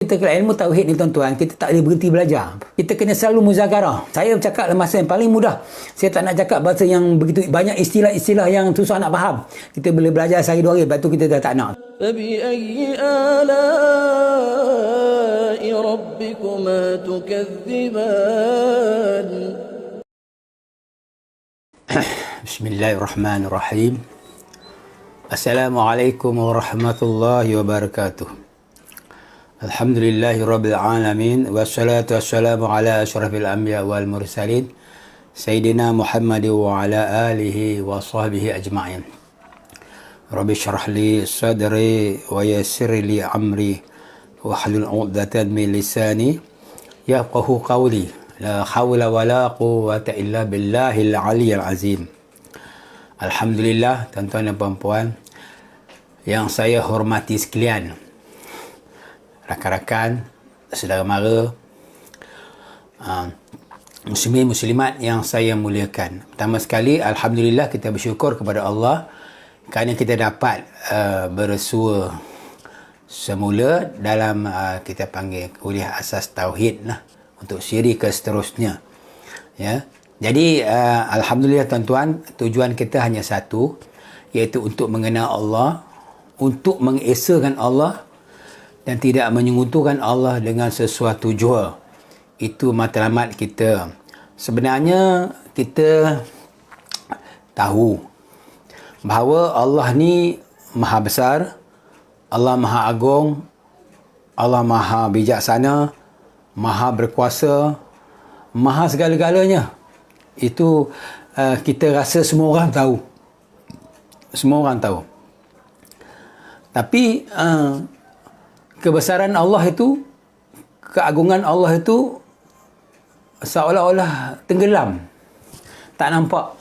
kita ke ilmu tauhid ni tuan-tuan, kita tak boleh berhenti belajar. Kita kena selalu muzakarah. Saya bercakap dalam masa yang paling mudah. Saya tak nak cakap bahasa yang begitu banyak istilah-istilah yang susah nak faham. Kita boleh belajar sehari dua hari, lepas tu kita dah tak nak. فبأي آلاء ربكما تكذبان Bismillahirrahmanirrahim. Assalamualaikum warahmatullahi wabarakatuh. Alhamdulillahirabbil alamin wassalatu wassalamu ala asyrafil anbiya wal mursalin sayyidina Muhammad wa ala alihi wa sahbihi ajma'in. Rabbi shrah li sadri wa yassir li amri wa hlul 'uqdatam min lisani yafqahu qawli. La hawla wa la quwwata illa billahil aliyyil azim. Alhamdulillah, tuan-tuan dan puan-puan yang saya hormati sekalian, rakan-rakan, saudara mara, muslimin muslimat yang saya muliakan. Pertama sekali, alhamdulillah, kita bersyukur kepada Allah kerana kita dapat bersua semula dalam kita panggil kuliah asas tauhid lah, untuk siri ke seterusnya. Ya. Jadi alhamdulillah tuan-tuan, tujuan kita hanya satu, iaitu untuk mengenal Allah, untuk mengesakan Allah dan tidak menyekutukan Allah dengan sesuatu jua. Itu matlamat kita. Sebenarnya kita tahu bahawa Allah ni maha besar, Allah maha agung, Allah maha bijaksana, maha berkuasa, maha segala-galanya. Itu kita rasa semua orang tahu. Semua orang tahu. Tapi kebesaran Allah itu, keagungan Allah itu seolah-olah tenggelam. Tak nampak.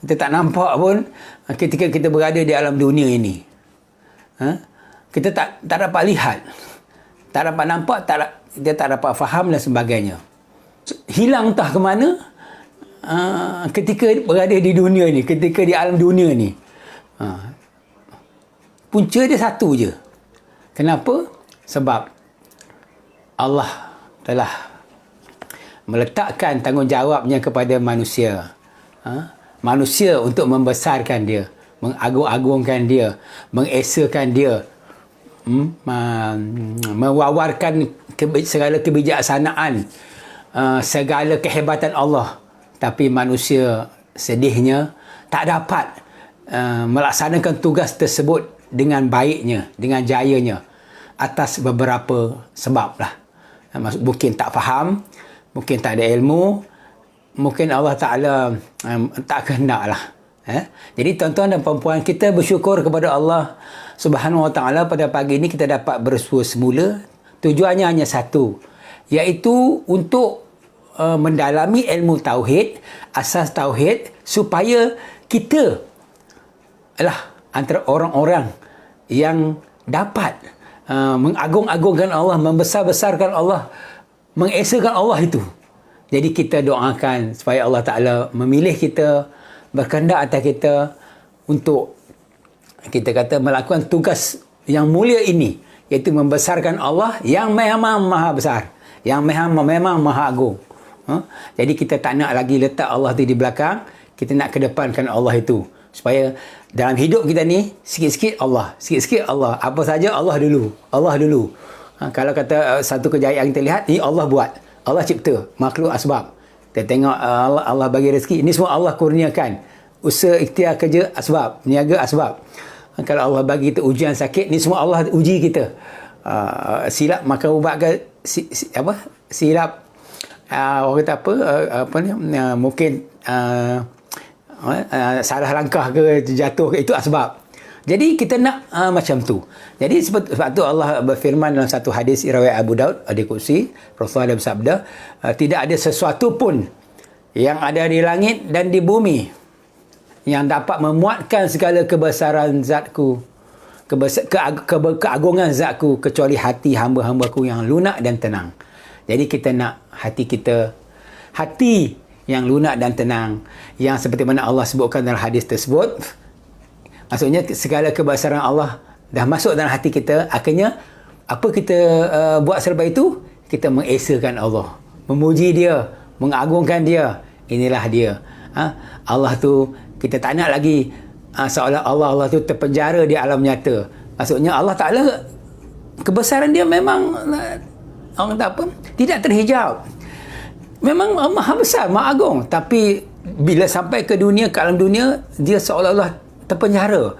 Kita tak nampak pun ketika kita berada di alam dunia ini. Kita tak dapat lihat. Tak dapat nampak, kita tak dapat faham dan sebagainya. Hilang entah ke mana ketika berada di dunia ni, ketika di alam dunia ni. Punca dia satu je. Kenapa? Sebab Allah telah meletakkan tanggungjawabnya kepada manusia. Manusia untuk membesarkan dia, mengagung-agungkan dia, mengesakan dia, mewawarkan segala kebijaksanaan, segala kehebatan Allah. Tapi manusia sedihnya tak dapat melaksanakan tugas tersebut dengan baiknya, dengan jayanya, atas beberapa sebab lah. Mungkin tak faham, mungkin tak ada ilmu, mungkin Allah Ta'ala tak kehendak lah. Jadi tuan-tuan dan puan-puan, kita bersyukur kepada Allah Subhanahu Wa Ta'ala pada pagi ini kita dapat bersua semula. Tujuannya hanya satu, iaitu untuk mendalami ilmu tauhid, asas tauhid, supaya kita adalah antara orang-orang yang dapat mengagung-agungkan Allah, membesar-besarkan Allah, mengesakan Allah itu. Jadi kita doakan supaya Allah Ta'ala memilih kita, berkehendak atas kita untuk kita kata melakukan tugas yang mulia ini, iaitu membesarkan Allah yang memang maha besar, yang memang maha agung. Jadi kita tak nak lagi letak Allah itu di belakang, kita nak kedepankan Allah itu. Supaya dalam hidup kita ni, sikit-sikit Allah, sikit-sikit Allah. Apa saja Allah dulu, Allah dulu. Kalau kata satu kejayaan kita lihat, ni Allah buat. Allah cipta, makhluk asbab. Kita tengok Allah bagi rezeki. Ini semua Allah kurniakan. Usaha, ikhtiar, kerja, asbab. Niaga, asbab. Kalau Allah bagi kita ujian sakit, ni semua Allah uji kita. Silap makan ubat ke, silap, orang kata apa ni, mungkin salah langkah ke, jatuh ke, itu asbab. Jadi kita nak macam tu. Jadi sebab tu Allah berfirman dalam satu hadis riwayat Abu Daud, hadis qudsi, Rasulullah bersabda, tidak ada sesuatu pun yang ada di langit dan di bumi yang dapat memuatkan segala kebesaran zatku, keagungan zatku, kecuali hati hamba-hambaku yang lunak dan tenang. Jadi kita nak hati kita, hati yang lunak dan tenang, yang seperti mana Allah sebutkan dalam hadis tersebut. Maksudnya segala kebesaran Allah dah masuk dalam hati kita, akhirnya Apa kita buat selepas itu? Kita mengesakan Allah, memuji dia, mengagungkan dia. Inilah dia. Allah tu kita tak nak lagi seolah Allah tu terpenjara di alam nyata. Maksudnya Allah Ta'ala kebesaran dia memang orang tak apa, tidak terhijab. Memang Maha besar, Maha agung. Tapi bila sampai ke dunia, ke alam dunia, dia seolah-olah terpenjara.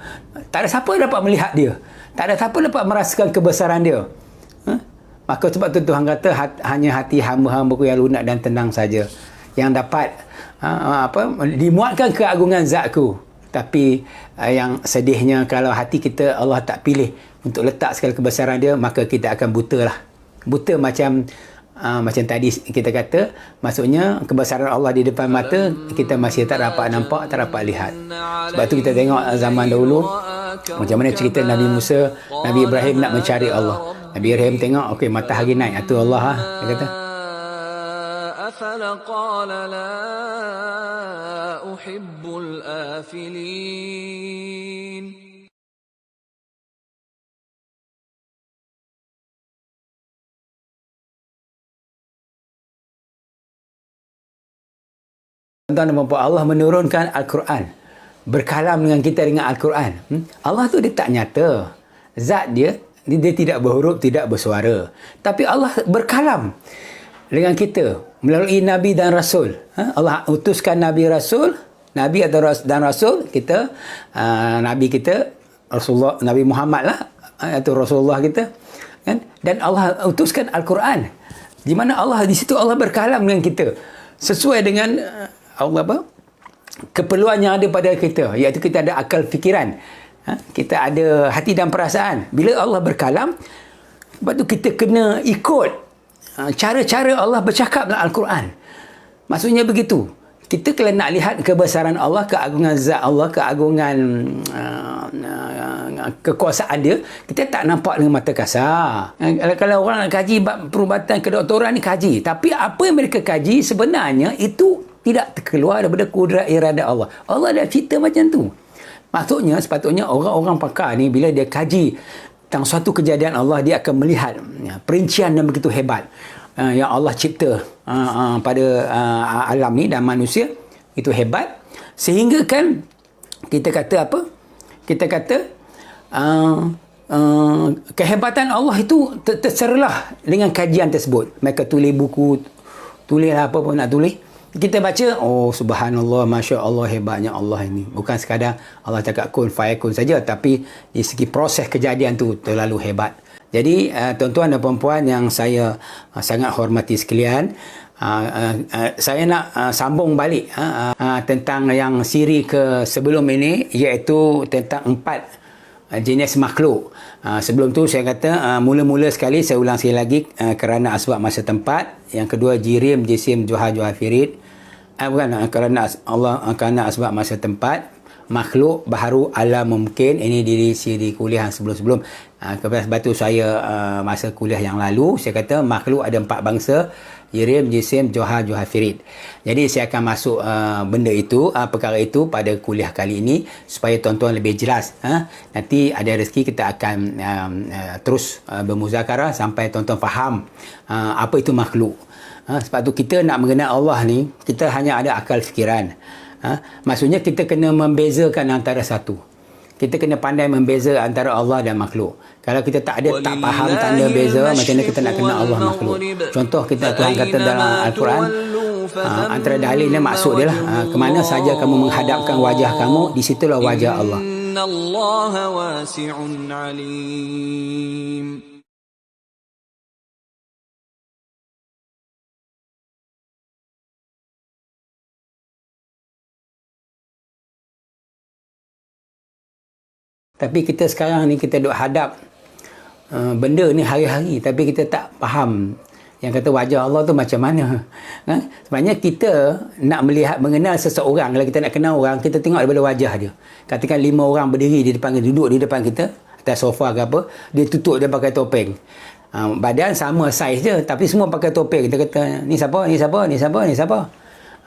Tak ada siapa yang dapat melihat dia. Tak ada siapa dapat merasakan kebesaran dia. Maka sebab tu Tuhan kata hanya hati hamba-hambaku yang lunak dan tenang saja yang dapat dimuatkan keagungan zatku. Tapi yang sedihnya kalau hati kita Allah tak pilih untuk letak sekali kebesaran dia, maka kita akan buta lah. Buta macam tadi kita kata, maksudnya kebesaran Allah di depan mata kita masih tak dapat nampak, tak dapat lihat. Sebab tu kita tengok zaman dahulu macam mana cerita Nabi Musa, Nabi Ibrahim nak mencari Allah. Nabi Ibrahim tengok, okey, matahari naik, itu Allah dia kata. فَلَقَالَ لَا أُحِبُّ الْآفِلِينَ. Tuan-tuan dan puan, Allah menurunkan Al-Quran, berkalam dengan kita dengan Al-Quran. Allah tu dia tak nyata. Zat dia tidak berhuruf, tidak bersuara. Tapi Allah berkalam dengan kita melalui Nabi dan Rasul. Allah utuskan Nabi Rasul, Nabi dan Rasul kita, Nabi kita Rasulullah, Nabi Muhammad lah, atau Rasulullah kita, kan? Dan Allah utuskan Al-Quran, di mana Allah di situ Allah berkalam dengan kita sesuai dengan Allah keperluan yang ada pada kita, iaitu kita ada akal fikiran, kita ada hati dan perasaan. Bila Allah berkalam, sebab tu kita kena ikut cara-cara Allah bercakap dalam Al-Quran. Maksudnya begitu. Kita kalau nak lihat kebesaran Allah, keagungan zat Allah, keagungan kekuasaan dia, kita tak nampak dengan mata kasar. Kalau orang nak kaji perubatan kedoktoran ni, kaji. Tapi apa yang mereka kaji sebenarnya itu tidak terkeluar daripada kudrat irada Allah. Allah dah cerita macam tu. Maksudnya, sepatutnya orang-orang pakar ni bila dia kaji tentang suatu kejadian Allah, dia akan melihat perincian yang begitu hebat yang Allah cipta pada alam ni dan manusia, itu hebat. Sehingga kan kita kata apa? Kita kata kehebatan Allah itu terserlah dengan kajian tersebut. Mereka tulis buku, tulislah apa pun nak tulis. Kita baca, oh subhanallah, masya Allah, hebatnya Allah ini. Bukan sekadar Allah cakap kun fayakun saja, tapi di segi proses kejadian tu terlalu hebat. Jadi tuan-tuan dan puan-puan yang saya sangat hormati sekalian, saya nak sambung balik tentang yang siri ke sebelum ini, iaitu tentang 4 jenis makhluk. Sebelum tu saya kata, mula-mula sekali saya ulang sekali lagi, kerana asbab masa tempat. Yang kedua, jirim, jisim, juha, firid. Bukan, kerana asbab masa tempat. Makhluk baharu alam mungkin. Ini diri siri kuliah sebelum-sebelum. Sebab tu saya masa kuliah yang lalu saya kata makhluk ada 4 bangsa: jirim, jisim, juha, firid. Jadi saya akan masuk benda itu, perkara itu pada kuliah kali ini supaya tuan-tuan lebih jelas. Nanti ada rezeki kita akan terus bermuzakarah sampai tuan-tuan faham apa itu makhluk. Sebab tu kita nak mengenal Allah ni, kita hanya ada akal fikiran. Maksudnya kita kena membezakan antara satu. Kita kena pandai membeza antara Allah dan makhluk. Kalau kita tak faham tanda beza, macam mana kita nak kenal Allah makhluk? Contoh kita Tuhan kata dalam Al-Quran, antara dalilnya maksud dia lah, kemana saja kamu menghadapkan wajah kamu, di situlah wajah Allah. Innallaha wasi'un alim. Tapi kita sekarang ni kita duk hadap benda ni hari-hari, tapi kita tak faham yang kata wajah Allah tu macam mana. Sebenarnya kita nak mengenal seseorang, kalau kita nak kenal orang, kita tengok daripada wajah dia. Katakan 5 orang berdiri di depan kita, duduk di depan kita atas sofa ke apa, dia tutup, dia pakai topeng. Badan sama saiz je, tapi semua pakai topeng. Kita kata, ni siapa, ni siapa, ni siapa, ni siapa.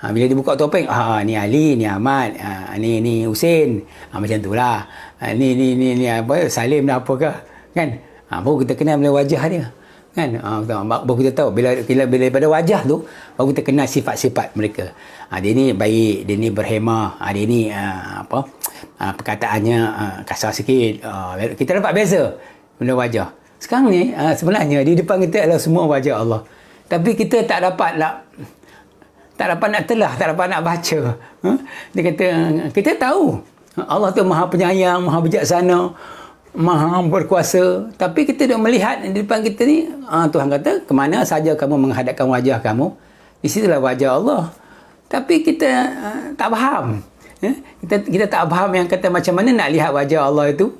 Bila dia buka topeng, ni Ali, ni Ahmad, ni Husin, macam itulah. Ni apa, Salim dah apakah, kan? Baru kita kenal melalui wajah dia. Kan? Baru kita tahu bila daripada wajah tu baru kita kenal sifat-sifat mereka. Dia ni baik, dia ni berhemah, dia ni perkataannya kasar sikit. Kita dapat beza melalui wajah. Sekarang ni sebenarnya di depan kita adalah semua wajah Allah. Tapi kita tak dapat nak telah, tak dapat nak baca. Dia kata kita tahu Allah tu Maha Penyayang, Maha Bijaksana, Maha berkuasa, tapi kita dah melihat di depan kita ni, Tuhan kata, kemana saja kamu menghadapkan wajah kamu, di situlah wajah Allah. Tapi kita tak faham. Kita tak faham yang kata macam mana nak lihat wajah Allah itu.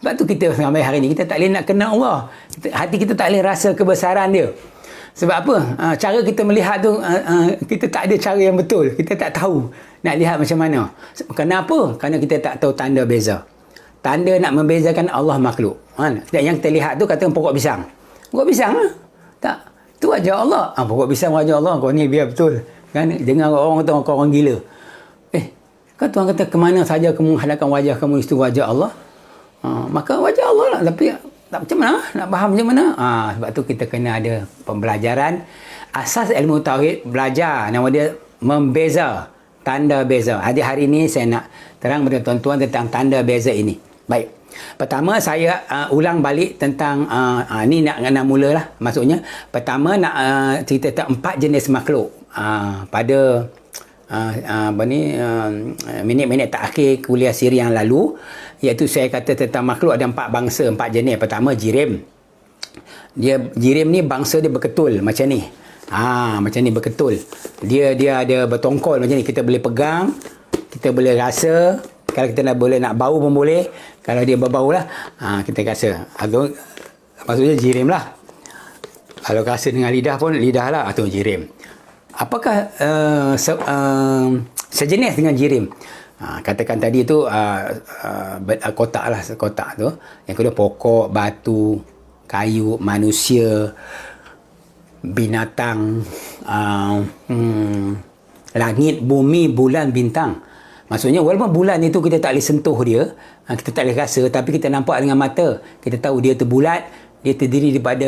Sebab tu kita sampai hari ni, kita tak boleh nak kenal Allah. Hati kita tak boleh rasa kebesaran dia. Sebab apa? Cara kita melihat tu, kita tak ada cara yang betul. Kita tak tahu nak lihat macam mana. Kenapa? Kerana kita tak tahu tanda beza. Tanda nak membezakan Allah makhluk. Yang kita lihat tu kata pokok pisang. Pokok pisang lah. Tak. Tu wajah Allah. Pokok pisang wajah Allah. Kau ni biar betul. Kan? Dengar orang kata kau orang gila. Kan Tuhan kata kemana saja kamu menghadapkan wajah kamu itu wajah Allah. Maka wajah Allah lah. Tapi tak macam mana? Nak faham macam mana? Sebab tu kita kena ada pembelajaran. Asas ilmu tauhid belajar. Nama dia membeza. Tanda beza. Hari ini saya nak terang kepada tuan-tuan tentang tanda beza ini. Baik. Pertama saya ulang balik tentang ni nak mulalah. Maksudnya pertama nak cerita tentang 4 jenis makhluk. Pada minit-minit terakhir kuliah siri yang lalu, iaitu saya kata tentang makhluk ada 4 bangsa, 4 jenis. Pertama jirim. Jirim ni bangsa dia berketul macam ni. Macam ni berketul. Dia ada bertongkol macam ni. Kita boleh pegang, kita boleh rasa. Kalau kita boleh nak bau pun boleh. Kalau dia berbau lah, kita rasa. Maksudnya jirim lah. Kalau rasa dengan lidah pun, lidah lah. Itu jirim. Apakah sejenis dengan jirim? Katakan tadi tu kotak lah. Kotak tu. Yang kedua pokok, batu, kayu, manusia, binatang, langit, bumi, bulan, bintang. Maksudnya walaupun bulan itu kita tak boleh sentuh dia, kita tak boleh rasa, tapi kita nampak dengan mata. Kita tahu dia tu bulat, dia terdiri daripada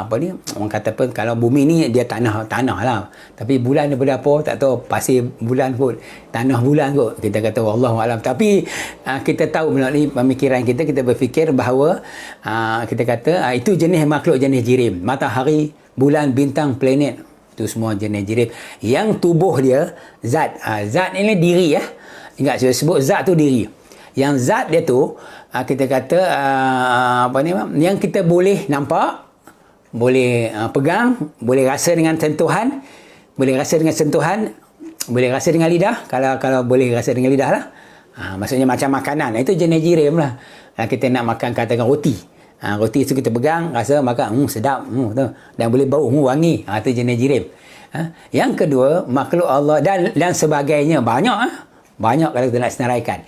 orang kata apa, kalau bumi ni dia tanah lah. Tapi bulan daripada apa tak tahu, pasir bulan kot, tanah bulan kot. Kita kata wallahu alam. Tapi kita tahu melalui pemikiran kita berfikir bahawa kita kata itu jenis makhluk jenis jirim. Matahari, bulan, bintang, planet, itu semua jenis jirim. Yang tubuh dia zat. Zat ini diri ya. Ingat saya sebut zat tu diri. Yang zat dia tu kita kata yang kita boleh nampak, boleh pegang, boleh rasa dengan sentuhan, boleh rasa dengan lidah. Kalau boleh rasa dengan lidah lah. Maksudnya macam makanan. Itu jenis jirim lah. Kita nak makan katakan roti. Roti tu kita pegang, rasa makan, sedap, dan boleh bau, wangi. Itu jenis jirim. Yang kedua, makhluk Allah dan sebagainya. Banyak kalau kita nak senaraikan.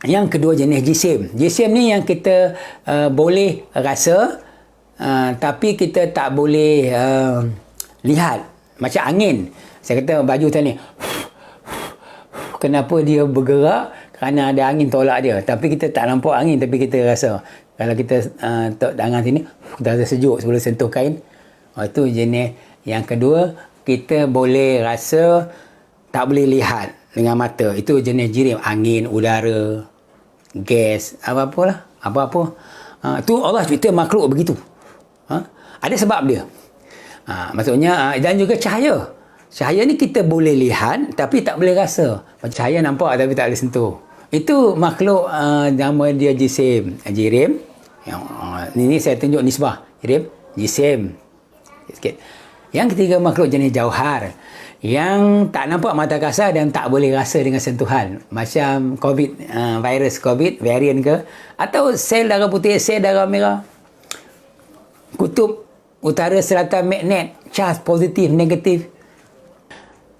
Yang kedua jenis jisim. Jisim ni yang kita boleh rasa, tapi kita tak boleh lihat. Macam angin. Saya kata baju tadi, kenapa dia bergerak? Kerana ada angin tolak dia. Tapi kita tak nampak angin, tapi kita rasa. Kalau kita tangan sini, kita rasa sejuk sebelum sentuh kain. Itu jenis yang kedua. Kita boleh rasa, tak boleh lihat dengan mata. Itu jenis jirim. Angin, udara, gas, apa-apalah. Itu Allah cerita makhluk begitu. Ada sebab dia. Maksudnya, dan juga cahaya. Cahaya ni kita boleh lihat, tapi tak boleh rasa. Cahaya nampak, tapi tak boleh sentuh. Itu makhluk nama dia jisim. Jirim. Ini saya tunjuk nisbah. Jirim, jisim. Sikit. Yang ketiga makhluk jenis jauhar. Yang tak nampak mata kasar dan tak boleh rasa dengan sentuhan. Macam COVID, virus COVID, varian ke. Atau sel darah putih, sel darah merah. Kutub utara selatan magnet. Charge positif, negatif.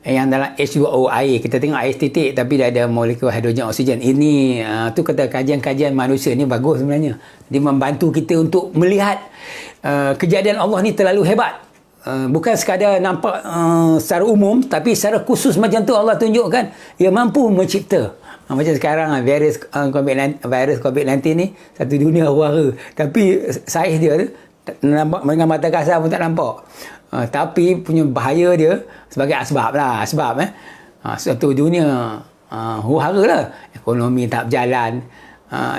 Yang dalam H2O air, kita tengok air titik tapi dia ada molekul hidrogen oksigen. Ini tu kata kajian-kajian manusia ni bagus sebenarnya. Dia membantu kita untuk melihat kejadian Allah ni terlalu hebat. Bukan sekadar nampak secara umum, tapi secara khusus macam tu Allah tunjukkan dia mampu mencipta. Macam sekarang virus COVID-19 ni satu dunia wara. Tapi saiz dia tu nampak dengan mata kasar pun tak nampak. Tapi punya bahaya dia sebagai asbab lah. Satu dunia huru-hara lah. Ekonomi tak berjalan,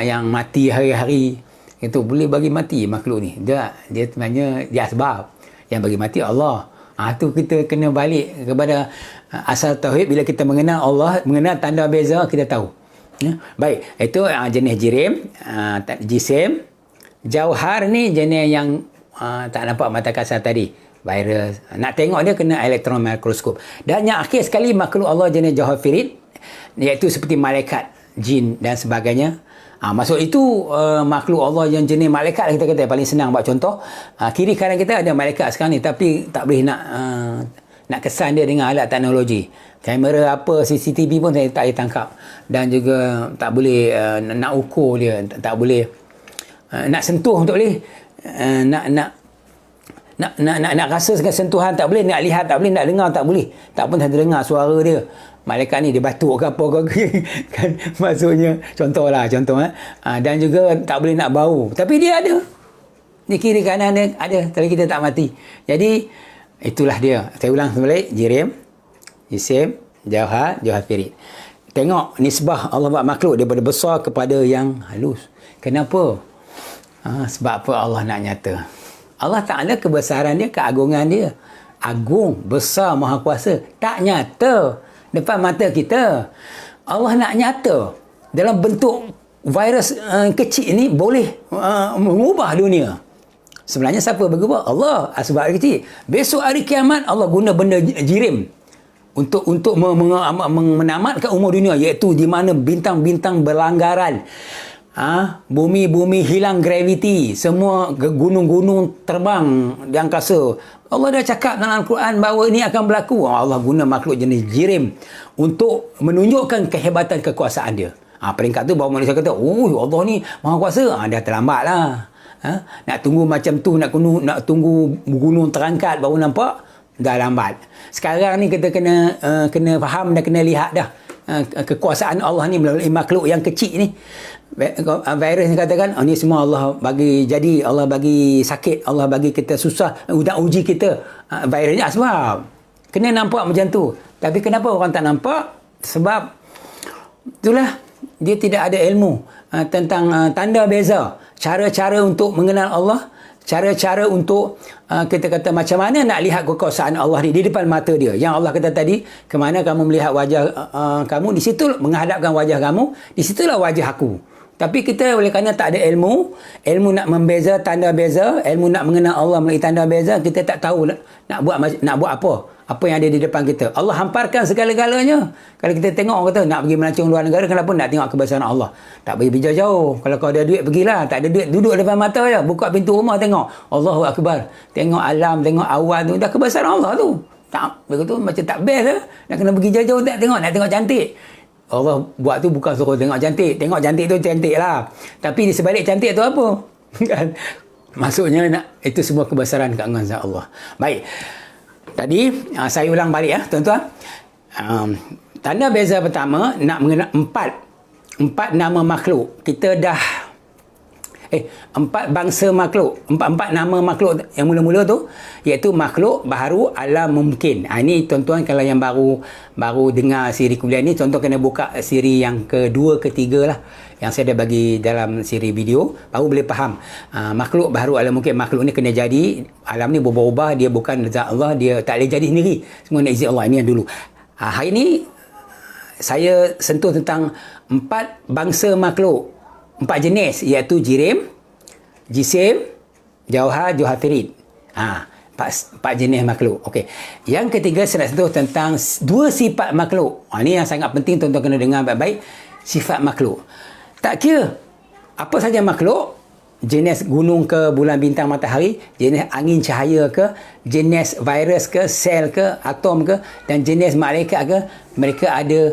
yang mati hari-hari. Itu boleh bagi mati makhluk ni. Dia sebenarnya dia asbab. Yang bagi mati Allah. Tu kita kena balik kepada asal tauhid. Bila kita mengenal Allah, mengenal tanda beza, kita tahu. Baik, itu jenis jirim, jisim. Jauhar ni jenis yang tak nampak mata kasar tadi, virus. Nak tengok dia kena elektron mikroskop. Dan yang akhir sekali makhluk Allah jenis jauhar firid, iaitu seperti malaikat, jin dan sebagainya. Maksud itu makhluk Allah yang jenis malaikat kita kata paling senang buat contoh. Kiri kanan kita ada malaikat sekarang ni, tapi tak boleh nak kesan dia dengan alat teknologi. Kamera apa, CCTV pun saya tak boleh tangkap. Dan juga tak boleh nak ukur dia, tak boleh nak sentuh, tak boleh nak rasa dengan sentuhan, tak boleh nak lihat, tak boleh nak dengar, tak boleh. Tak pun saya dengar suara dia. Malaikat ni dia batuk ke apa ke kan, maksudnya contoh. Dan juga tak boleh nak bau, tapi dia ada di kiri kanan dia ada, tapi kita tak mati. Jadi itulah dia. Saya ulang balik, jirim, jisim, jauhar firid. Tengok nisbah Allah buat makhluk daripada besar kepada yang halus. Kenapa? Sebab apa Allah nak nyata? Allah Ta'ala kebesaran dia, keagungan dia agung, besar, maha kuasa, tak nyata depan mata kita. Allah nak nyata dalam bentuk virus kecil ni, boleh mengubah dunia. Sebenarnya siapa berubah? Allah. Sebab kecil. Besok hari kiamat Allah guna benda jirim untuk menamatkan umur dunia, iaitu di mana bintang-bintang berlanggaran. Bumi hilang graviti, semua gunung-gunung terbang di angkasa. Allah dah cakap dalam Al-Quran bahawa ini akan berlaku. Allah guna makhluk jenis jirim untuk menunjukkan kehebatan kekuasaan dia. Peringkat tu baru manusia kata, Allah ni maha kuasa. Dah terlambat lah. Nak tunggu macam tu, nak tunggu gunung terangkat baru nampak, dah lambat. Sekarang ni kita kena faham dan kena lihat dah kekuasaan Allah ni melalui makhluk yang kecil ni. Virus ni katakan, ni semua Allah bagi jadi, Allah bagi sakit, Allah bagi kita susah, uji kita. Virusnya sebab kena nampak macam tu. Tapi kenapa orang tak nampak? Sebab itulah, dia tidak ada ilmu tentang tanda beza, cara-cara untuk mengenal Allah, cara-cara untuk kita kata macam mana nak lihat kekuasaan Allah ni di depan mata dia. Yang Allah kata tadi, ke mana kamu melihat wajah kamu, di situ menghadapkan wajah kamu, di situlah wajah aku. Tapi kita oleh kerana tak ada ilmu nak membeza tanda beza, ilmu nak mengenal Allah melalui tanda beza, kita tak tahu nak buat apa yang ada di depan kita. Allah hamparkan segala-galanya. Kalau kita tengok orang kata nak pergi melancong luar negara, kenapa nak tengok kebesaran Allah? Tak pergi jauh-jauh. Kalau kau ada duit, pergilah. Tak ada duit, duduk depan mata je. Buka pintu rumah, tengok Allahu Akbar. Tengok alam, tengok awan tu, dah kebesaran Allah tu. Tak, begitu macam tak best lah. Nak kena pergi jauh-jauh, nak tengok cantik. Allah buat tu bukan suruh tengok cantik. Tengok cantik tu cantik lah. Tapi di sebalik cantik tu apa? Kan? Maksudnya itu semua kebesaran keagungan Allah. Baik. Tadi saya ulang balik ya, tuan-tuan. Tanda beza pertama nak mengenal empat nama makhluk. Kita dah empat bangsa makhluk, empat nama makhluk yang mula-mula tu, iaitu makhluk baharu alam mungkin. Ini tuan-tuan kalau yang baru dengar siri kuliah ni, tuan-tuan kena buka siri yang kedua, ketiga lah, yang saya dah bagi dalam siri video, baru boleh faham. Makhluk baharu alam mungkin, makhluk ni kena jadi, alam ni berubah-ubah, dia bukan zat Allah, dia tak boleh jadi sendiri, semua nak izin Allah. Ini yang dulu. Hari ni saya sentuh tentang empat bangsa makhluk, empat jenis, iaitu jirim, jisim, jauhar firid. Empat jenis makhluk. Okey. Yang ketiga saya nak sentuh tentang dua sifat makhluk. Ini yang sangat penting, tuan-tuan kena dengar baik-baik. Sifat makhluk. Tak kira apa saja makhluk, jenis gunung ke, bulan, bintang, matahari, jenis angin cahaya ke, jenis virus ke, sel ke, atom ke, dan jenis malaikat ke, mereka ada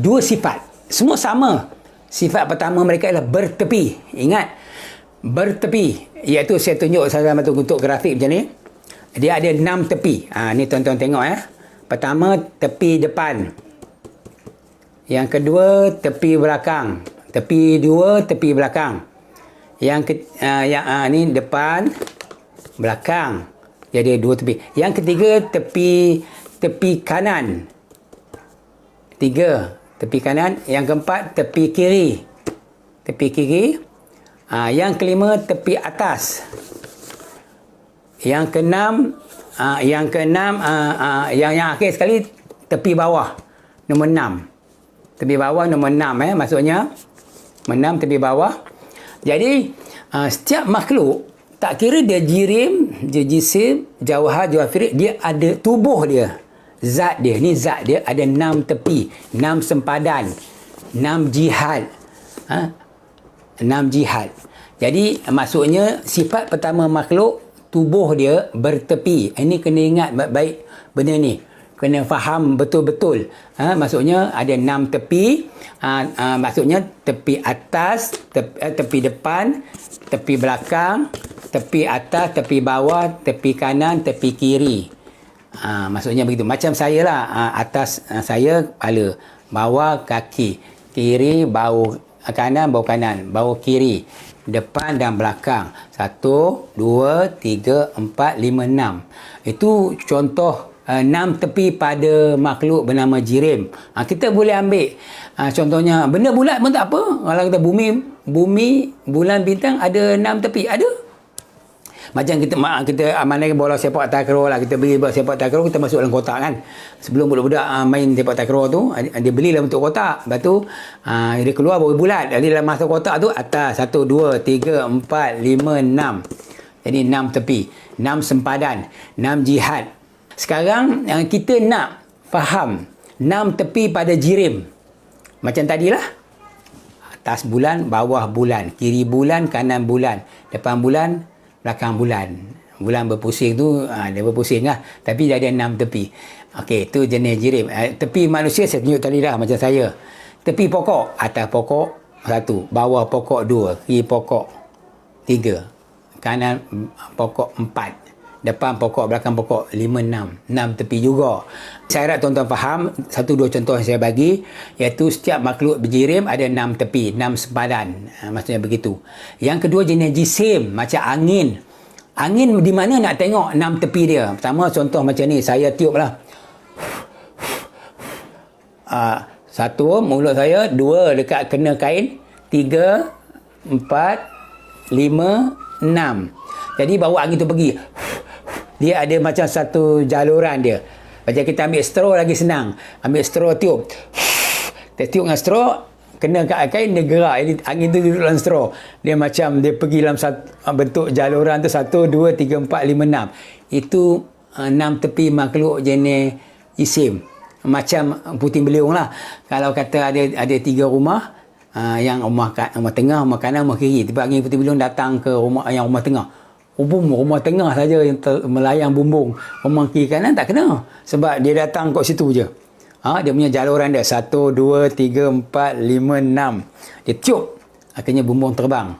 dua sifat. Semua sama. Sifat pertama mereka adalah bertepi. Ingat, bertepi. Iaitu saya tunjuk dalam bentuk grafik macam ni. Dia ada 6 tepi. Ni tuan-tuan tengok ya. Pertama, tepi depan. Yang kedua, tepi belakang. Tepi dua, tepi belakang. Ni depan, belakang. Jadi dua tepi. Yang ketiga, tepi kanan. 3, tepi kanan. Yang keempat, tepi kiri. Tepi kiri. Yang kelima, tepi atas. Yang keenam, yang akhir sekali, tepi bawah. Nombor 6. Tepi bawah nombor 6 maksudnya. 6 tepi bawah. Jadi setiap makhluk, tak kira dia jirim, dia jisim, jauhar, jawafiri, dia ada tubuh dia. Zat dia, ni zat dia ada 6 tepi, 6 sempadan, 6 jihad. 6 jihad. Jadi maksudnya sifat pertama makhluk, tubuh dia bertepi. Ini kena ingat baik-baik benda ni. Kena faham betul-betul. Maksudnya ada 6 tepi. Maksudnya tepi atas, tepi depan, tepi belakang, tepi atas, tepi bawah, tepi kanan, tepi kiri. Maksudnya begitu. Macam saya lah. Atas saya kepala, bawah kaki, kiri bau kanan, bau kanan, bau kiri, depan dan belakang. 1, 2, 3, 4, 5, 6. Itu contoh 6 tepi pada makhluk bernama jirim. Kita boleh ambil contohnya benda bulat pun tak apa. Kalau kita bumi, bulan, bintang ada 6 tepi. Ada. Macam kita amalkan bola sepak takraw lah. Kita beli bola sepak takraw, kita masuk dalam kotak kan. Sebelum budak-budak main sepak takraw tu, dia beli dalam bentuk kotak. Lepas tu dia keluar baru bulat. Jadi dalam masa kotak tu atas 1, 2, 3, 4, 5, 6. Jadi 6 tepi, 6 sempadan, 6 jihad. Sekarang kita nak faham 6 tepi pada jirim. Macam tadilah. Atas bulan, bawah bulan, kiri bulan, kanan bulan, depan bulan, belakang bulan. Bulan berpusing tu, dia berpusing lah. Tapi dia ada 6 tepi. Okey, tu jenis jirim. Tepi manusia saya tunjuk tadi dah macam saya. Tepi pokok, atas pokok 1, bawah pokok 2, kiri pokok 3, kanan pokok 4. Depan pokok, belakang pokok 5, 6. 6 tepi juga. Saya harap tuan-tuan faham 1, 2 contoh yang saya bagi, iaitu setiap makhluk berjirim ada 6 tepi, 6 sempadan. Maksudnya begitu. Yang kedua jenis jisim, macam angin. Angin di mana nak tengok 6 tepi dia? Pertama contoh macam ni, saya tiup lah. 1 mulut saya, 2 dekat kena kain, 3, 4, 5, 6. Jadi bawa angin tu pergi. Dia ada macam satu jaluran dia. Macam kita ambil straw lagi senang. Ambil straw tiup. Kita tiup dengan straw, kena kat kain, dia gerak. Jadi angin tu duduk dalam straw. Dia macam, dia pergi dalam bentuk jaluran tu 1, 2, 3, 4, 5, 6. Itu 6 tepi makhluk jenis isim. Macam puting beliung lah. Kalau kata ada 3 rumah, yang rumah tengah, rumah kanan, rumah kiri. Tiba angin puting beliung datang ke rumah tengah. Rumah tengah saja yang melayang bumbung. Rumah kiri kanan tak kena. Sebab dia datang kat situ je. Dia punya jaluran dia. 1, 2, 3, 4, 5, 6. Dia tiup. Akhirnya bumbung terbang.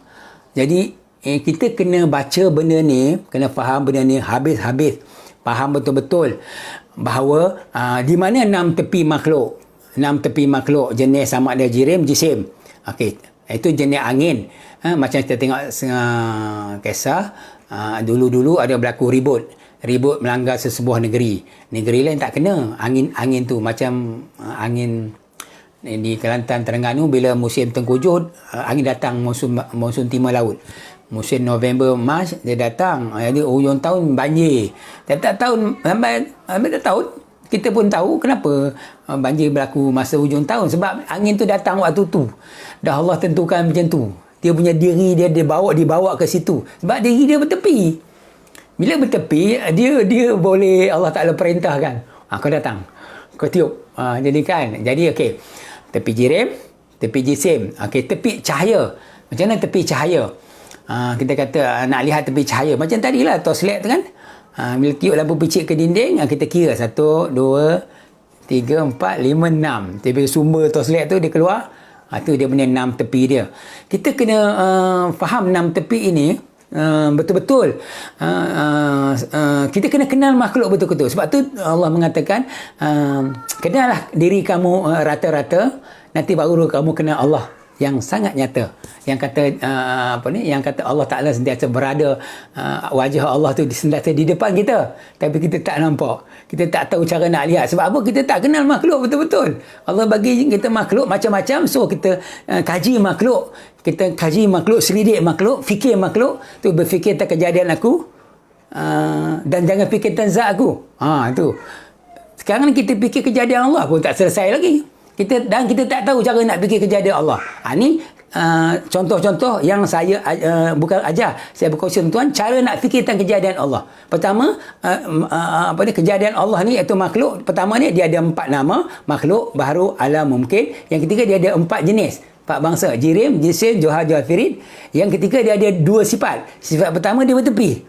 Jadi, kita kena baca benda ni. Kena faham benda ni habis-habis. Faham betul-betul. Bahawa di mana 6 tepi makhluk. 6 tepi makhluk jenis sama ada jirim, jisim. Okey. Itu jenis angin. Macam kita tengok kisah. Dulu-dulu ada berlaku ribut melanggar sesebuah negeri lain tak kena angin tu. Macam angin di Kelantan, Terengganu, bila musim tengkujuh, angin datang monsun timur laut, musim November Mac dia datang. Jadi hujung tahun banjir. Tiap-tiap tahun sampai tahun kita pun tahu kenapa banjir berlaku masa hujung tahun, sebab angin tu datang waktu tu. Dah Allah tentukan macam tu. Dia punya diri dia dibawa ke situ. Sebab diri dia bertepi. Bila bertepi, dia boleh Allah Ta'ala perintahkan. Kau datang. Kau tiup. Jadi okey. Tepi jirim, tepi jisim. Okey, tepi cahaya. Macam mana tepi cahaya? Kita kata nak lihat tepi cahaya. Macam tadilah torchlight tu kan. Bila tiup lampu picit ke dinding, kita kira 1, 2, 3, 4, 5, 6. Tapi sumber torchlight tu dia keluar. Itu dia punya 6 tepi dia. Kita kena faham 6 tepi ini betul-betul. Kita kena kenal makhluk betul-betul. Sebab tu Allah mengatakan, kenallah diri kamu rata-rata nanti baru kamu kenal Allah yang sangat nyata, yang kata yang kata Allah Taala sentiasa berada, wajah Allah tu sentiasa di depan kita, tapi kita tak nampak, kita tak tahu cara nak lihat. Sebab apa? Kita tak kenal makhluk betul-betul. Allah bagi kita makhluk macam-macam, so kita kaji makhluk, selidik makhluk, fikir makhluk tu, berfikir tentang kejadian aku, dan jangan fikir tentang zat aku. Tu sekarang ni kita fikir kejadian Allah pun tak selesai lagi. Kita tak tahu cara nak fikir kejadian Allah. Ni contoh-contoh yang saya bukan ajar, saya berkongsi tuan cara nak fikir tentang kejadian Allah. Pertama, kejadian Allah ni iaitu makhluk. Pertama ni dia ada 4 nama, makhluk, baharu, alam, mungkin. Yang ketiga dia ada 4 jenis, 4 bangsa, jirim, jisim, johar, firid. Yang ketiga dia ada 2 sifat. Sifat pertama dia bertepi.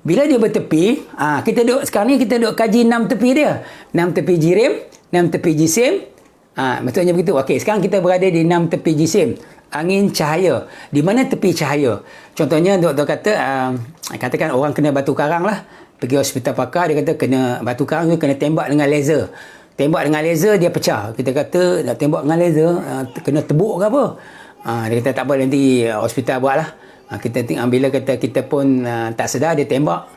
Bila dia bertepi, kita duduk sekarang ni, kita duduk kaji 6 tepi dia. 6 tepi jirim, 6 tepi jisim. Maksudnya begitu. Okey, sekarang kita berada di 6 tepi jisim. Angin, cahaya. Di mana tepi cahaya? Contohnya doktor kata, katakan orang kena batu karang lah. Pergi hospital pakar, dia kata kena batu karang tu kena tembak dengan laser. Tembak dengan laser dia pecah. Kita kata nak tembak dengan laser, kena tebuk ke apa? Dia kata tak apa, nanti hospital buat lah. Kita tengok bila kata kita pun tak sedar, dia tembak,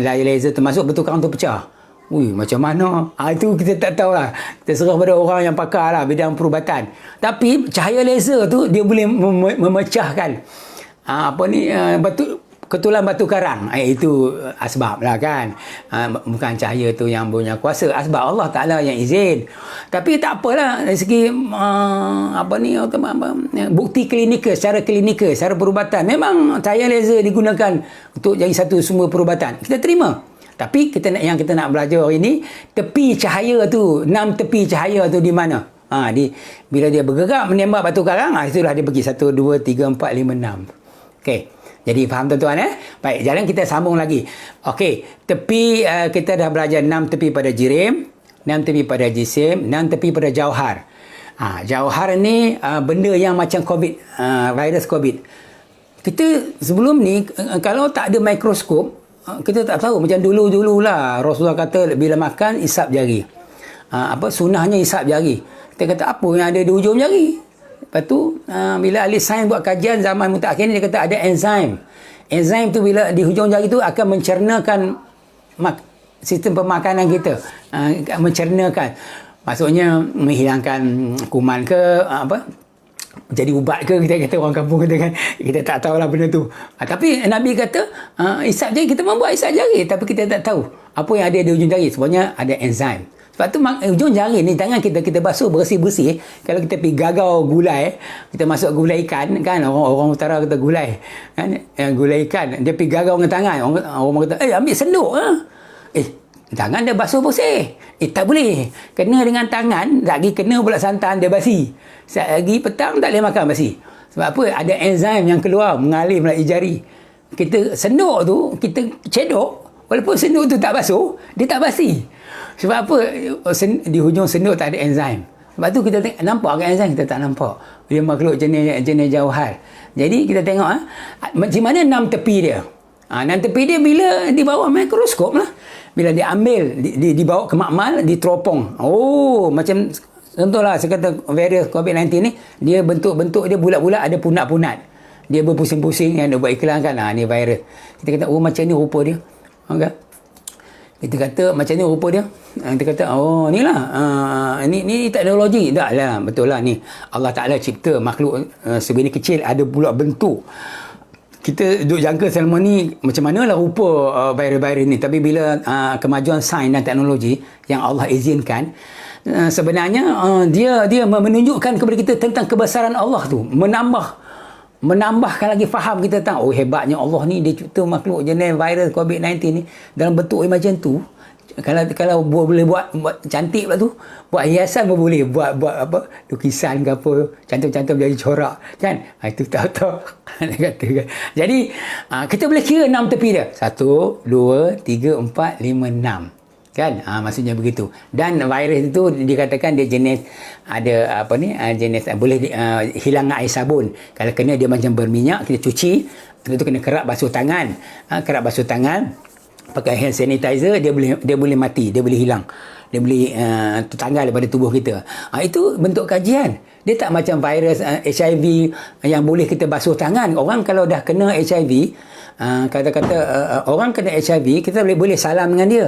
laser termasuk batu karang tu pecah. Macam mana? Itu kita tak tahu lah. Kita serah pada orang yang pakar lah bidang perubatan. Tapi cahaya laser tu dia boleh memecahkan ketulan batu karang. Itu asbab lah kan. Bukan cahaya tu yang punya kuasa, asbab Allah Ta'ala yang izin. Tapi tak apalah dari segi bukti klinikal, secara perubatan, memang cahaya laser digunakan untuk jadi satu sumber perubatan. Kita terima. Tapi yang kita nak belajar hari ini, tepi cahaya tu, 6 tepi cahaya tu di mana? Bila dia bergerak menembak batu karang, itulah dia pergi 1, 2, 3, 4, 5, 6. Okey. Jadi faham tuan-tuan Baik, jalan kita sambung lagi. Okey, tepi kita dah belajar 6 tepi pada jirim, 6 tepi pada jisim, 6 tepi pada jauhar. Jauhar ni benda yang macam COVID, virus COVID. Kita sebelum ni kalau tak ada mikroskop, kita tak tahu. Macam dulu-dululah Rasulullah kata bila makan isap jari. Sunnahnya isap jari. Kita kata apa yang ada di hujung jari? Lepas tu bila ahli sains buat kajian zaman mutakhir ni, dia kata ada enzim. Enzim tu bila di hujung jari tu akan mencernakan sistem pemakanan kita. Mencernakan. Maksudnya menghilangkan kuman ke jadi ubat ke, kita kata orang kampung kata kan, kita tak tahulah benda tu. Tapi Nabi kata isap jari, kita membuat isap jari, tapi kita tak tahu apa yang ada di ujung jari. Sebenarnya ada enzim. Sebab tu ujung jari ni jangan kita basuh bersih-bersih. Kalau kita pergi gagau gulai, kita masuk gulai ikan kan, orang utara kata gulai kan, gulai ikan, dia pergi gagau dengan tangan, orang kata ambil senduk tangan dia basuh bersih. Tak boleh. Kena dengan tangan, lagi kena pula santan dia basi. Lagi petang tak boleh makan basi. Sebab apa? Ada enzim yang keluar mengalir melalui jari. Kita senduk tu, kita cedok, walaupun senduk tu tak basuh, dia tak basi. Sebab apa? Di hujung senduk tak ada enzim. Sebab tu kita nampak kan enzim, kita tak nampak. Dia makhluk jenis jauhar. Jadi kita tengok macam mana 6 tepi dia. 6 tepi dia bila di bawah mikroskop lah. Bila dia ambil, dibawa ke makmal, diteropong. Macam contohlah, saya kata virus COVID-19 ni, dia bentuk-bentuk dia bulat-bulat, ada punat-punat. Dia berpusing-pusing, yang dia buat iklan kan, ni virus. Kita kata, macam ni rupa dia. Okay? Kita kata, macam ni rupa dia. Kita kata, ni lah. Ni teknologi. Tak lah, betul lah ni. Allah Ta'ala cipta makhluk sebini kecil, ada pula bentuk. Kita duk jangka selama ni macam manalah rupa virus-virus ni. Tapi bila kemajuan sains dan teknologi yang Allah izinkan, sebenarnya dia menunjukkan kepada kita tentang kebesaran Allah tu, menambahkan lagi faham kita tentang hebatnya Allah ni, dia cipta makhluk jenis virus COVID-19 ni dalam bentuk macam tu. Kalau boleh buat cantik pula tu, buat hiasan pun boleh, buat lukisan ke apa, cantum-cantum jadi corak kan, itu tahu dia kata kan. Jadi kita boleh kira 6 tepi dia, 1, 2, 3, 4, 5, 6 kan, maksudnya begitu. Dan virus itu dikatakan dia jenis ada jenis boleh hilang air sabun. Kalau kena dia macam berminyak, kita cuci, itu kena kerap basuh tangan. pakai hand sanitizer, dia boleh mati, dia boleh hilang, dia boleh tertanggal daripada tubuh kita. Itu bentuk kajian. Dia tak macam virus HIV yang boleh kita basuh tangan. Orang kalau dah kena HIV, kata-kata orang kena HIV, kita boleh salam dengan dia.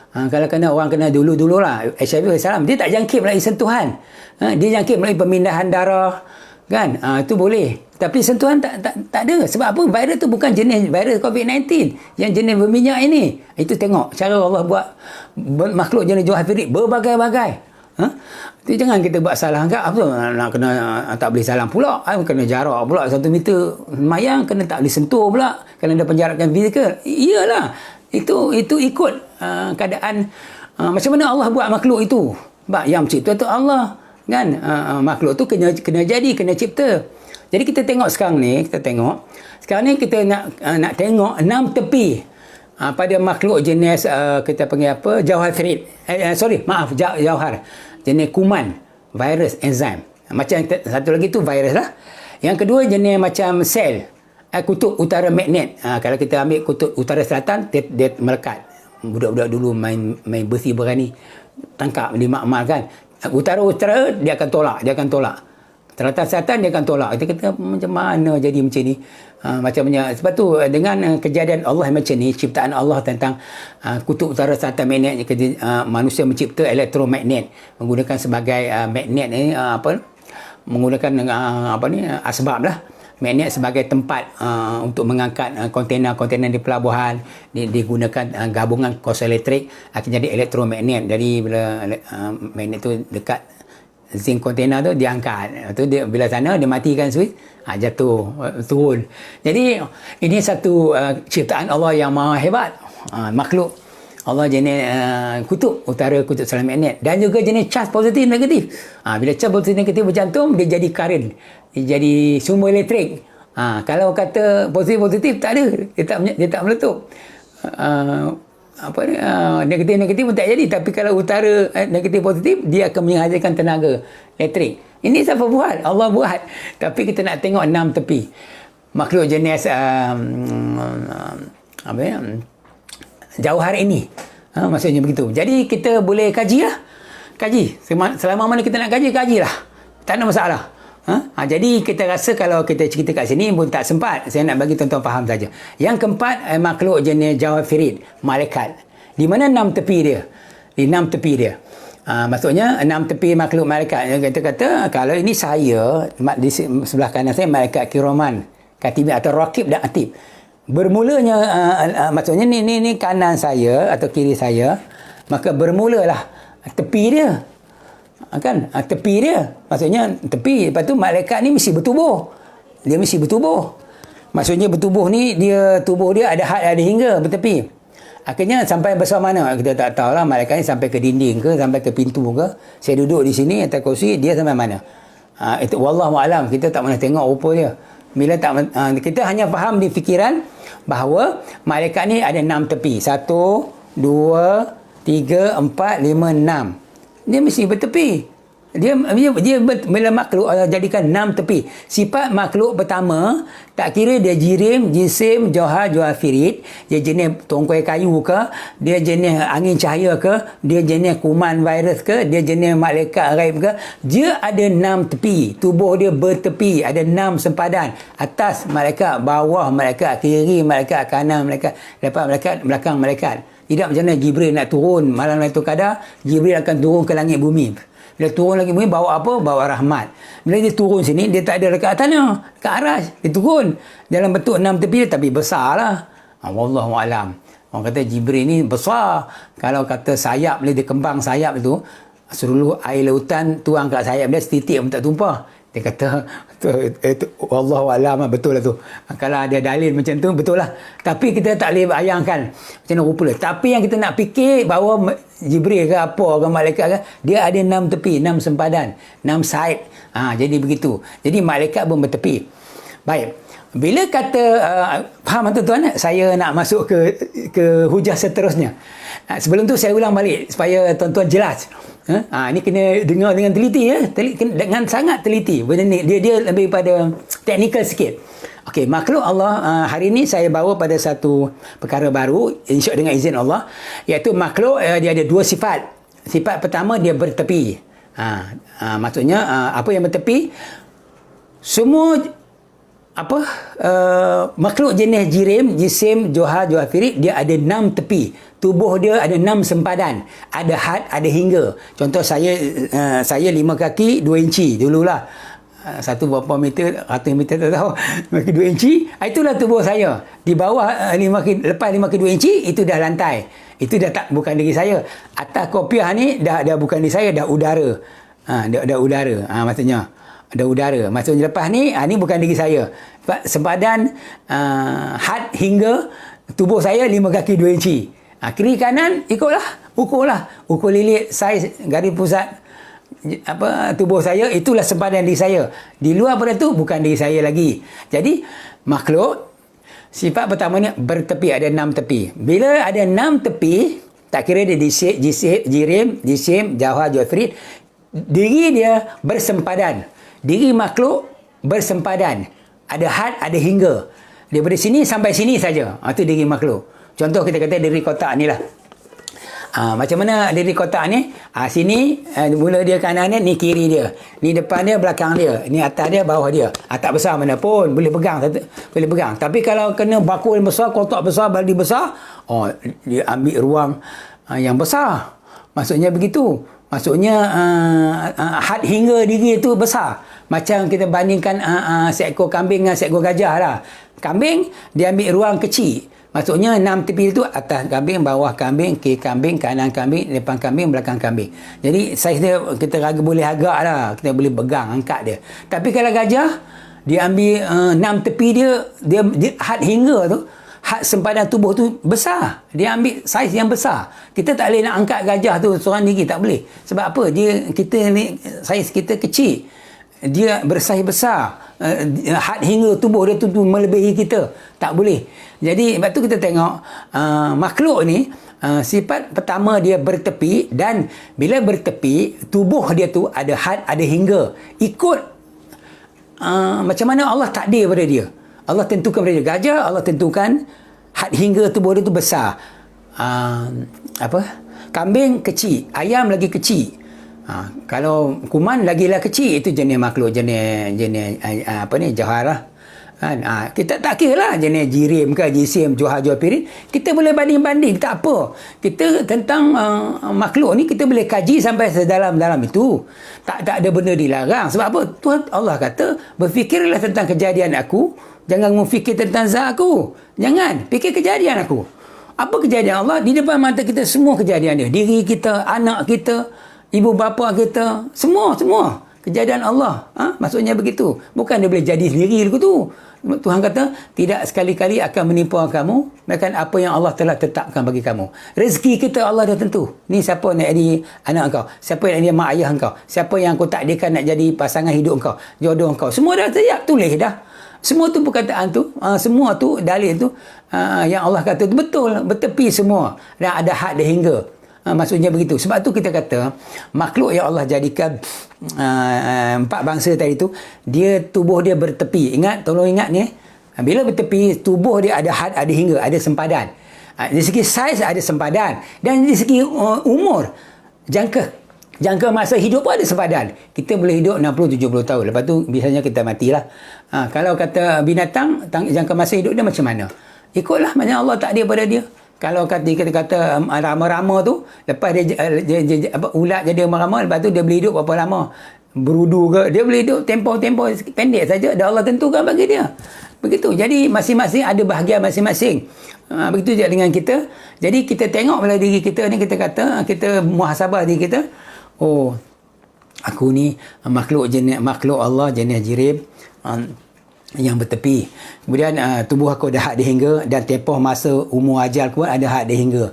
Kalau orang kena dulu lah HIV salam, dia tak jangkit melalui sentuhan. Dia jangkit melalui pemindahan darah, kan? Itu boleh. Tapi sentuhan tak ada. Sebab apa? Virus tu bukan jenis virus COVID-19 yang jenis berminyak ini. Itu tengok cara Allah buat makhluk jenis Johafiri berbagai-bagai. Itu jangan kita buat salah kan? Apa nak kena tak boleh salam pula, kena jarak pula 1 meter semayang, kena tak boleh sentuh pula, kena ada penjarakan fizikal. Iyalah, itu ikut keadaan macam mana Allah buat makhluk itu. Sebab yang mencipta tu Allah, kan? Makhluk tu kena jadi, kena cipta. Jadi kita tengok sekarang ni, sekarang ni kita nak tengok 6 tepi pada makhluk jenis kita panggil apa, Jauharid. Jauhar. Jenis kuman, virus, enzim. Macam satu lagi tu virus lah. Yang kedua jenis macam sel, kutub utara magnet. Kalau kita ambil kutub utara selatan, dia melekat. Budak-budak dulu main besi berani, tangkap dia makmal kan. Utara dia akan tolak. Selatan dia akan tolak. Kita kata macam mana jadi macam ni? Macamnya sebab tu dengan kejadian Allah macam ni, ciptaan Allah tentang kutub utara selatan magnet, manusia mencipta elektromagnet menggunakan sebagai magnet ni menggunakan asbab lah. Magnet sebagai tempat untuk mengangkat kontainer di pelabuhan, digunakan gabungan kos elektrik akan jadi elektromagnet. Jadi bila magnet tu dekat zinc kontainer tu, dia angkat tu, dia bila sana dia matikan switch, jatuh, turun. Jadi ini satu ciptaan Allah yang maha hebat. Makhluk Allah jenis kutub utara, kutub selatan magnet, dan juga jenis charge positif negatif. Bila charge positif negatif bercantum, dia jadi current, dia jadi sumber elektrik. Kalau kata positif tak ada, dia tak meletup. Negatif pun tak jadi. Tapi kalau utara negatif positif, dia akan menghasilkan tenaga elektrik. Ini siapa buat? Allah buat. Tapi kita nak tengok 6 tepi makhluk jenis Jauhar ini. Maksudnya begitu. Jadi kita boleh kaji. Selama mana kita nak kajilah. Tak ada masalah. Jadi kita rasa kalau kita cerita kat sini pun tak sempat. Saya nak bagi tuan-tuan faham saja. Yang keempat, makhluk jenis Jauharid, malaikat. Di mana 6 tepi dia? Di 6 tepi dia. Maksudnya 6 tepi makhluk malaikat. Kita kata kalau ini saya, di sebelah kanan saya malaikat kiraman, katib atau rakib dan atib. Bermulanya maksudnya ni kanan saya atau kiri saya, maka bermulalah tepi dia. Kan? Tepi dia. Maksudnya tepi. Lepas tu malaikat ni mesti bertubuh. Dia mesti bertubuh. Maksudnya bertubuh ni, tubuh dia ada had, ada hingga bertepi. Akhirnya sampai besar mana? Kita tak tahulah malaikat ni sampai ke dinding ke, sampai ke pintu ke. Saya duduk di sini atas kursi, dia sampai mana? Itu wallahu alam. Kita tak pernah tengok rupa dia. Kita hanya faham di fikiran bahawa malaikat ni ada 6 tepi. 1, 2, 3, 4, 5, 6. Dia mesti bertepi. Dia bila makhluk Allah jadikan 6 tepi. Sifat makhluk pertama, tak kira dia jirim, jisim, Jauhar, Jauharid, dia jenis tongkai kayu ke, dia jenis angin cahaya ke, dia jenis kuman virus ke, dia jenis malaikat ghaib ke, dia ada 6 tepi. Tubuh dia bertepi, ada 6 sempadan. Atas malaikat, bawah malaikat, kiri malaikat, kanan malaikat, depan malaikat, belakang malaikat. Tidak macam mana Jibril nak turun malam Lailatul Qadar, Jibril akan turun ke langit bumi. Bila turun langit bumi, bawa apa? Bawa rahmat. Bila dia turun sini, dia tak ada dekat tanah, dekat aras. Dia turun dalam bentuk 6 tepi, tapi besar lah. Wallahualam. Orang kata Jibril ni besar. Kalau kata sayap dia kembang sayap tu, seluruh air lautan tuang kat sayap dia, setitik pun tak tumpah. Dia kata wallahualam, betul lah tu. Kalau ada dalil macam tu, betul lah. Tapi kita tak boleh bayangkan macam mana rupa dia. Tapi yang kita nak fikir bahawa Jibril ke apa ke malaikat ke, dia ada 6 tepi, 6 sempadan, 6 side. Jadi begitu. Jadi malaikat pun bertepi. Baik. Bila kata faham tuan-tuan, saya nak masuk ke hujah seterusnya. Sebelum tu saya ulang balik supaya tuan-tuan jelas. Ini kena dengar dengan teliti ya. Dengan sangat teliti. Benda ni dia lebih pada teknikal sikit. Okey, makhluk Allah, hari ini saya bawa pada satu perkara baru, insya dengan izin Allah, iaitu makhluk dia ada dua sifat. Sifat pertama dia bertepi. Maksudnya apa yang bertepi? Semua makhluk jenis jirim, jisim, johar, firid, dia ada 6 tepi. Tubuh dia ada 6 sempadan. Ada had, ada hingga. Contoh saya 5 kaki 2 inci dululah. Satu berapa meter, 100 meter tak tahu. 5 kaki 2 inci, itulah tubuh saya. Di bawah lepas 5 kaki 2 inci, itu dah lantai. Itu dah tak, bukan diri saya. Atas kopiah ni dah bukan diri saya, dah udara. Dah udara. Maksudnya ada udara. Maksudnya lepas ni, ni bukan diri saya. Sempadan had hingga tubuh saya 5 kaki 2 inci. Kiri kanan ikutlah, ukur lilit saiz garis pusat tubuh saya, itulah sempadan diri saya. Di luar pada tu bukan diri saya lagi. Jadi makhluk sifat pertama ni bertepi, ada 6 tepi. Bila ada 6 tepi, tak kira dia jirim, jisim, jawhar, firid, diri dia bersempadan. Diri makhluk bersempadan. Ada had, ada hingga. Daripada sini sampai sini saja. Itu diri makhluk. Contoh kita kata diri kotak ni lah. Macam mana diri kotak ni? Sini mula dia kanan ni kiri dia. Ni depan dia, belakang dia. Ni atas dia, bawah dia. Tak besar mana pun, boleh pegang. Tapi kalau kena bakul yang besar, kotak besar, baldi besar, dia ambil ruang yang besar. Maksudnya begitu. Maksudnya had hingga diri itu besar. Macam kita bandingkan seekor kambing dengan seekor gajah lah. Kambing dia ambil ruang kecil. Maksudnya 6 tepi itu atas kambing, bawah kambing, kiri kambing, kanan kambing, depan kambing, belakang kambing. Jadi saiz dia kita boleh agak lah. Kita boleh pegang, angkat dia. Tapi kalau gajah, dia ambil 6 tepi dia had hingga tu, had sempadan tubuh tu besar. Dia ambil saiz yang besar. Kita tak boleh nak angkat gajah tu seorang diri, tak boleh. Sebab apa? Kita ni saiz kita kecil. Dia bersaiz besar. Had hingga tubuh dia tu melebihi kita. Tak boleh. Jadi sebab tu kita tengok makhluk ni sifat pertama dia bertepi, dan bila bertepi tubuh dia tu ada had, ada hingga. Ikut macam mana Allah takdir pada dia. Allah tentukan pada dia. Gajah Allah tentukan had hingga tubuh dia tu besar. Kambing kecil, ayam lagi kecil. Kalau kuman lagilah kecil, itu jenis makhluk jenis jawhar lah. Kita tak kira lah jenis jirim ke jisim, johar, firid. Kita boleh banding-banding, tak apa. Kita tentang makhluk ni kita boleh kaji sampai sedalam-dalam itu. Tak ada benda dilarang. Sebab apa? Tuhan Allah kata, berfikirlah tentang kejadian aku, jangan memfikir tentang zat aku. Jangan fikir kejadian aku. Apa kejadian Allah? Di depan mata kita semua kejadian dia. Diri kita, anak kita, ibu bapa kita, semua kejadian Allah. Maksudnya begitu. Bukan dia boleh jadi sendiri tu. Tuhan kata tidak sekali-kali akan menimpa kamu bahkan apa yang Allah telah tetapkan bagi kamu. Rezeki kita Allah dah tentu. Ni siapa nak jadi anak engkau, siapa yang nak jadi mak ayah engkau, siapa yang kau takdirkan nak jadi pasangan hidup engkau, jodoh engkau, semua dah siap, tulis dah. Semua tu perkataan tu, semua tu dalil tu yang Allah kata tu betul, bertepi semua, dan ada had, ada hingga. Maksudnya begitu. Sebab tu kita kata makhluk yang Allah jadikan 4 bangsa tadi tu, dia tubuh dia bertepi. Tolong ingat ni, bila bertepi tubuh dia ada had, ada hingga, ada sempadan. Dari segi saiz ada sempadan, dan dari segi umur, jangka masa hidup pun ada sempadan. Kita boleh hidup 60-70 tahun, lepas tu biasanya kita matilah. Kalau kata binatang, jangka masa hidup dia macam mana? Ikutlah macam Allah takdir pada dia. Kalau kita kata rama-rama tu, lepas dia ulat jadi rama-rama, lepas tu dia boleh hidup berapa lama? Berudu ke? Dia boleh hidup tempoh pendek saja, dah Allah tentukan bagi dia. Begitu. Jadi masing-masing ada bahagian masing-masing. Begitu juga dengan kita. Jadi kita tengok pada diri kita ni, kita kata, kita muhasabah diri kita. Oh, aku ni makhluk Allah, jenis jirim, yang bertepi. Kemudian tubuh aku ada had, ada hingga, dan tempoh masa umur ajal aku pun ada had, ada hingga.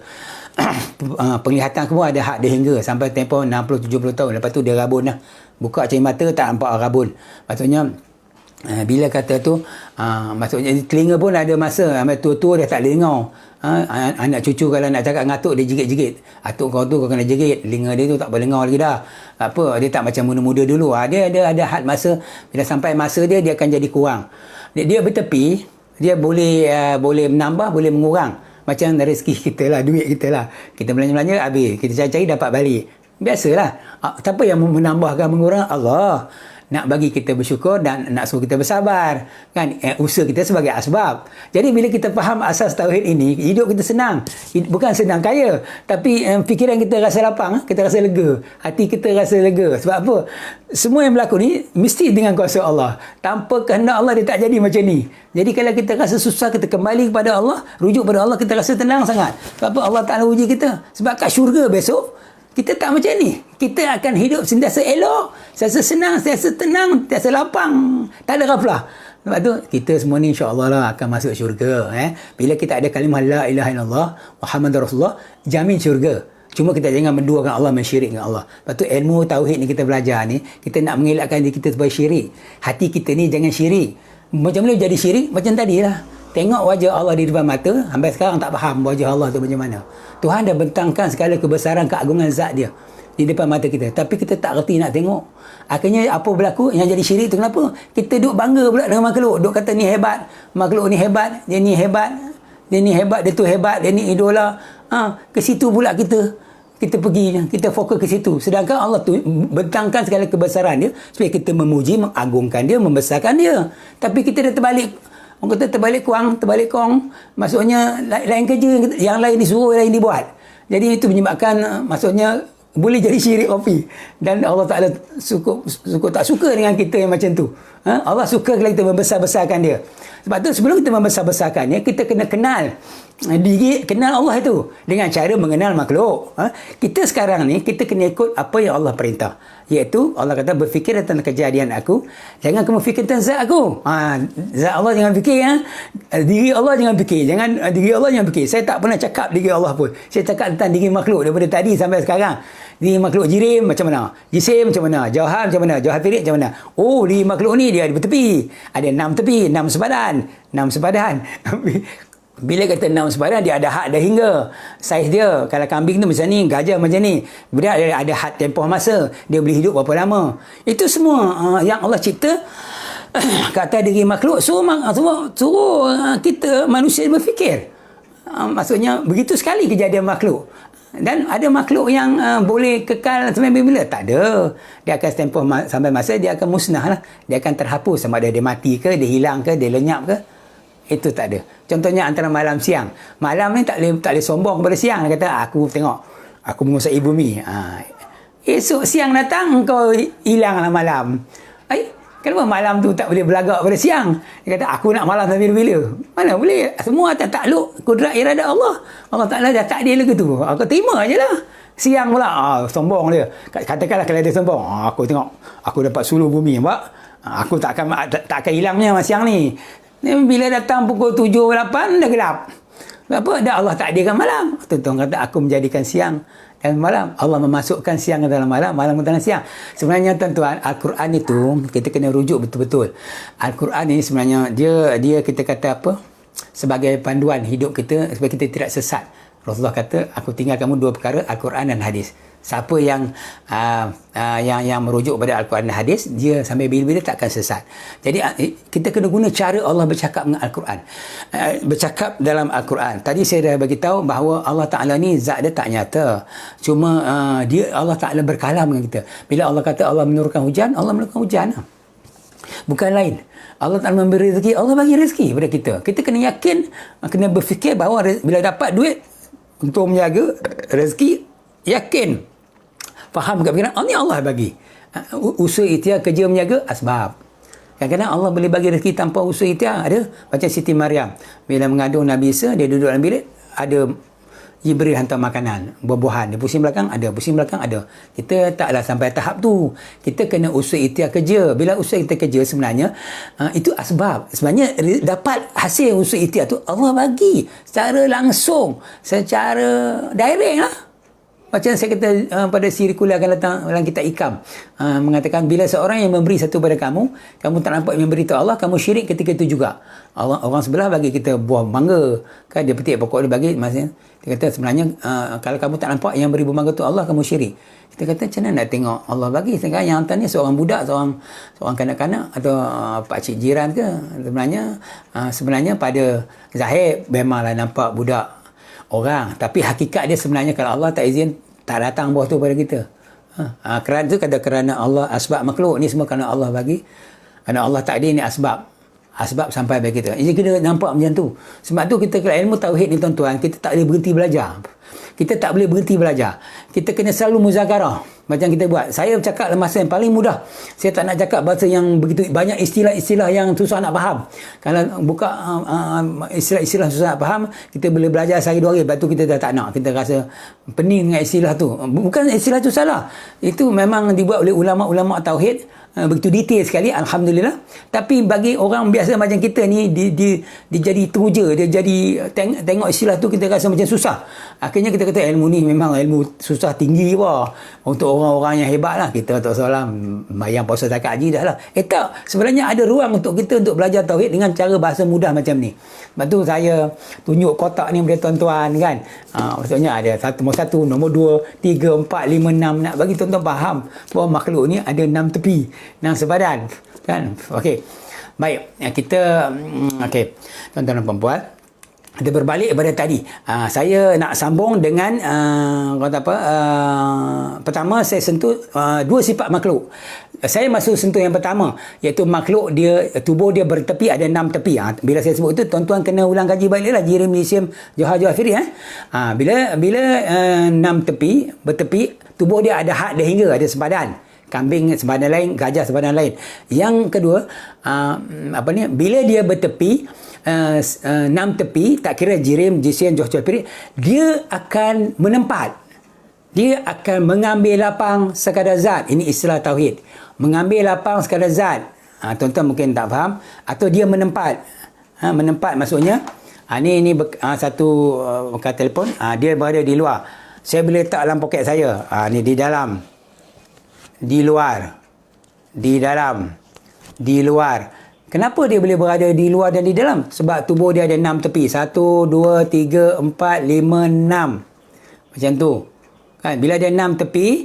Penglihatan aku pun ada had, ada hingga sampai tempoh 60-70 tahun. Lepas tu dia rabun lah. Buka cermin mata tak nampak rabun. Maksudnya Bila kata tu, maksudnya telinga pun ada masa tua-tua dah tak boleh dengar. Anak cucu kalau nak cakap ngatuk dia jigit-jigit. Atuk kau tu kau kena jigit, telinga dia tu tak boleh dengar lagi dah. Apa, dia tak macam muda-muda dulu. Dia ada had masa, bila sampai masa dia akan jadi kurang. Dia bertepi, dia boleh menambah, boleh mengurang. Macam rezeki kita lah, duit kita lah. Kita belanja-belanja habis, kita cari-cari dapat balik. Biasalah. Siapa yang menambahkan, mengurang? Allah. Nak bagi kita bersyukur dan nak suruh kita bersabar, kan? Usaha kita sebagai asbab. Jadi bila kita faham asas tauhid ini, hidup kita senang. Bukan senang kaya, tapi fikiran kita rasa lapang, kita rasa lega, hati kita rasa lega. Sebab apa? Semua yang berlaku ni mesti dengan kuasa Allah. Tanpa kehendak Allah dia tak jadi macam ni. Jadi kalau kita rasa susah, kita kembali kepada Allah, rujuk pada Allah, kita rasa tenang sangat. Sebab apa? Allah Ta'ala uji kita. Sebab kat syurga besok kita tak macam ni. Kita akan hidup sentiasa elok, sentiasa senang, sentiasa tenang, sentiasa lapang. Tak ada ghaflah. Sebab tu, kita semua ni insya-Allah lah akan masuk syurga. Bila kita ada kalimah La ilaha illallah Muhammadur Rasulullah, jamin syurga. Cuma kita jangan menduakan Allah, mensyirikkan Allah. Lepas tu ilmu tauhid ni kita belajar ni, kita nak mengelakkan diri kita sebagai syirik. Hati kita ni jangan syirik. Macam mana jadi syirik? Macam tadi lah. Tengok wajah Allah di depan mata, sampai sekarang tak faham wajah Allah tu macam mana. Tuhan dah bentangkan segala kebesaran, keagungan zat dia di depan mata kita. Tapi kita tak reti nak tengok. Akhirnya apa berlaku? Yang jadi syirik tu kenapa? Kita duk bangga pula dengan makhluk. Duk kata ni hebat, makhluk ni hebat, dia ni hebat, dia ni hebat, dia tu hebat, dia ni idola. Ke situ pula kita pergi, kita fokus ke situ. Sedangkan Allah tu bentangkan segala kebesaran dia supaya kita memuji, mengagungkan dia, membesarkan dia. Tapi kita dah terbalik. Orang kata terbalik kong. Maksudnya lain kerja, yang lain disuruh, lain dibuat. Jadi itu menyebabkan, maksudnya boleh jadi syirik kopi. Dan Allah Ta'ala tak suka dengan kita yang macam tu. Allah suka kalau kita membesar-besarkan dia. Sebab tu sebelum kita membesar-besarkannya, kita kena kenal diri, kenal Allah itu dengan cara mengenal makhluk. Kita sekarang ni, kita kena ikut apa yang Allah perintah. Iaitu Allah kata, berfikir tentang kejadian aku, jangan kamu fikir tentang zat aku. Zat Allah jangan fikir. Diri Allah jangan fikir. Diri Allah jangan fikir. Saya tak pernah cakap diri Allah pun. Saya cakap tentang diri makhluk daripada tadi sampai sekarang. Diri makhluk jirim macam mana? Jisim macam mana? Jauhar macam mana? Jauhar firik macam mana? Oh, diri makhluk ni dia ada bertepi. Ada 6 tepi, 6 sepadan. 6 sepadan. Bila kata 6 sepadan, dia ada had, ada hingga. Saiz dia, kalau kambing tu macam ni, gajah macam ni. Kemudian ada had tempoh masa. Dia boleh hidup berapa lama. Itu semua yang Allah cipta kata diri makhluk. Suruh kita manusia berfikir. Maksudnya, begitu sekali kejadian makhluk. Dan ada makhluk yang boleh kekal sampai bila? Tak ada. Dia akan tempoh sampai masa, dia akan musnah lah. Dia akan terhapus. Sama ada dia mati ke, dia hilang ke, dia lenyap ke. Itu tak ada. Contohnya antara malam siang. Malam ni tak boleh sombong kepada siang. Dia kata, aku tengok, aku menguasai bumi. Esok siang datang, kau hilanglah malam. Kenapa malam tu tak boleh berlagak pada siang? Dia kata, aku nak malam sampai bila? Mana boleh? Semua atas takluk kudrat irada Allah. Allah Ta'ala dah takdir lagu tu. Aku terima je lah. Siang pula, sombong dia. Katakanlah kalau dia sombong, aku tengok, aku dapat suluh bumi, aku tak akan hilangnya siang ni. Bila datang pukul 7, 8, dah gelap. Kenapa? Dah Allah takdirkan malam. Tuan kata, aku menjadikan siang dan malam. Allah memasukkan siang ke dalam malam, malam ke dalam siang. Sebenarnya tuan-tuan, Al-Quran itu kita kena rujuk betul-betul. Al-Quran ini sebenarnya dia kita kata apa? Sebagai panduan hidup kita supaya kita tidak sesat. Rasulullah kata, aku tinggal kamu 2 perkara, Al-Quran dan hadis. Siapa yang merujuk pada Al-Quran dan hadis, dia sampai bila-bila tak akan sesat. Jadi kita kena guna cara Allah bercakap dengan Al-Quran. Bercakap dalam Al-Quran. Tadi saya dah bagi tahu bahawa Allah Ta'ala ni zat dia tak nyata. Cuma Allah Ta'ala berkalam dengan kita. Bila Allah kata Allah menurunkan hujan, Allah menurunkan hujan. Bukan lain. Allah Ta'ala memberi rezeki, Allah bagi rezeki kepada kita. Kita kena yakin, kena berfikir bahawa bila dapat duit untuk menjaga rezeki, yakin. Faham kepikiran, ni Allah bagi. Usaha ikhtiar, kerja menjaga, asbab. Kadang-kadang Allah boleh bagi rezeki tanpa usaha ikhtiar. Ada macam Siti Maryam. Bila mengandung Nabi Isa, dia duduk dalam bilik, ada Jibril hantar makanan, buah-buahan. Dia pusing belakang, ada. Pusing belakang, ada. Kita taklah sampai tahap tu. Kita kena usaha ikhtiar kerja. Bila usaha kita kerja sebenarnya, itu asbab. Sebenarnya dapat hasil usaha ikhtiar tu Allah bagi. Secara langsung. Secara direct lah. Macam saya kata pada sirkular akan datang dalam kitab Ikam, mengatakan bila seorang yang memberi satu pada kamu tak nampak yang memberi itu Allah, kamu syirik ketika itu juga. Orang sebelah bagi kita buah mangga, kan dia petik pokok dia bagi, maksudnya dia kata sebenarnya kalau kamu tak nampak yang beri buah mangga itu Allah, kamu syirik. Kita kata macam mana nak tengok Allah bagi, sekarang yang hantar ni seorang budak, seorang kanak-kanak atau pakcik jiran ke. Sebenarnya pada zahir memanglah nampak budak orang, tapi hakikat dia sebenarnya kalau Allah tak izin tak datang buah tu pada kita. Kerana tu kata kerana Allah asbab makhluk ni semua kerana Allah bagi, kerana Allah takdir ni asbab sampai bagi kita. Jadi kita nampak macam tu. Sebab tu kita kalau ilmu tauhid ni tuan-tuan, kita tak boleh berhenti belajar. Kita tak boleh berhenti belajar. Kita kena selalu muzakarah. Macam kita buat. Saya bercakap dalam masa yang paling mudah. Saya tak nak cakap bahasa yang begitu banyak istilah-istilah yang susah nak faham. Kalau buka istilah-istilah susah nak faham, kita boleh belajar sehari dua hari. Lepas tu kita dah tak nak. Kita rasa pening dengan istilah tu. Bukan istilah tu salah. Itu memang dibuat oleh ulama-ulama tauhid. Begitu detail sekali, alhamdulillah. Tapi bagi orang biasa macam kita ni, dia jadi teruja, dia jadi tengok istilah tu kita rasa macam susah. Akhirnya kita kata ilmu ni memang ilmu susah tinggi wah. Untuk orang-orang yang hebat lah. Kita tak salah bayang puasa zakat haji dah lah. Tak, sebenarnya ada ruang untuk kita untuk belajar tauhid dengan cara bahasa mudah macam ni. Sebab tu saya tunjuk kotak ni kepada tuan-tuan kan. Maksudnya ada nombor 1, nombor 2, 3, 4, 5, 6. Nak bagi tuan-tuan faham bahawa makhluk ni ada 6 tepi, 6 sebadan kan. Okey, baik, kita okey tuan-tuan dan puan-puan, kita berbalik pada tadi. Saya nak sambung dengan pertama saya sentuh dua sifat makhluk. Saya masuk sentuh yang pertama, iaitu makhluk dia, tubuh dia bertepi, ada 6 tepi. Bila saya sebut itu, tuan-tuan kena ulang kaji baliklah Jirim, Lisim, Johar, Firi. Bila 6 tepi bertepi, tubuh dia ada had, ada hingga, ada sepadan. Kambing sepadan lain, gajah sepadan lain. Yang kedua, bila dia bertepi, 6 tepi, tak kira Jirim, Jisim, Johar, Firi, dia akan menempat. Dia akan mengambil lapang sekadar zat. Ini istilah tauhid. Mengambil lapang sekadar zat. Tuan-tuan mungkin tak faham. Atau dia menempat. Menempat maksudnya, ini satu kad telefon. Dia berada di luar. Saya boleh letak dalam poket saya. Ni di dalam. Di luar. Di dalam. Di luar. Kenapa dia boleh berada di luar dan di dalam? Sebab tubuh dia ada 6 tepi. 1, 2, 3, 4, 5, 6. Macam tu. Kan? Bila ada 6 tepi,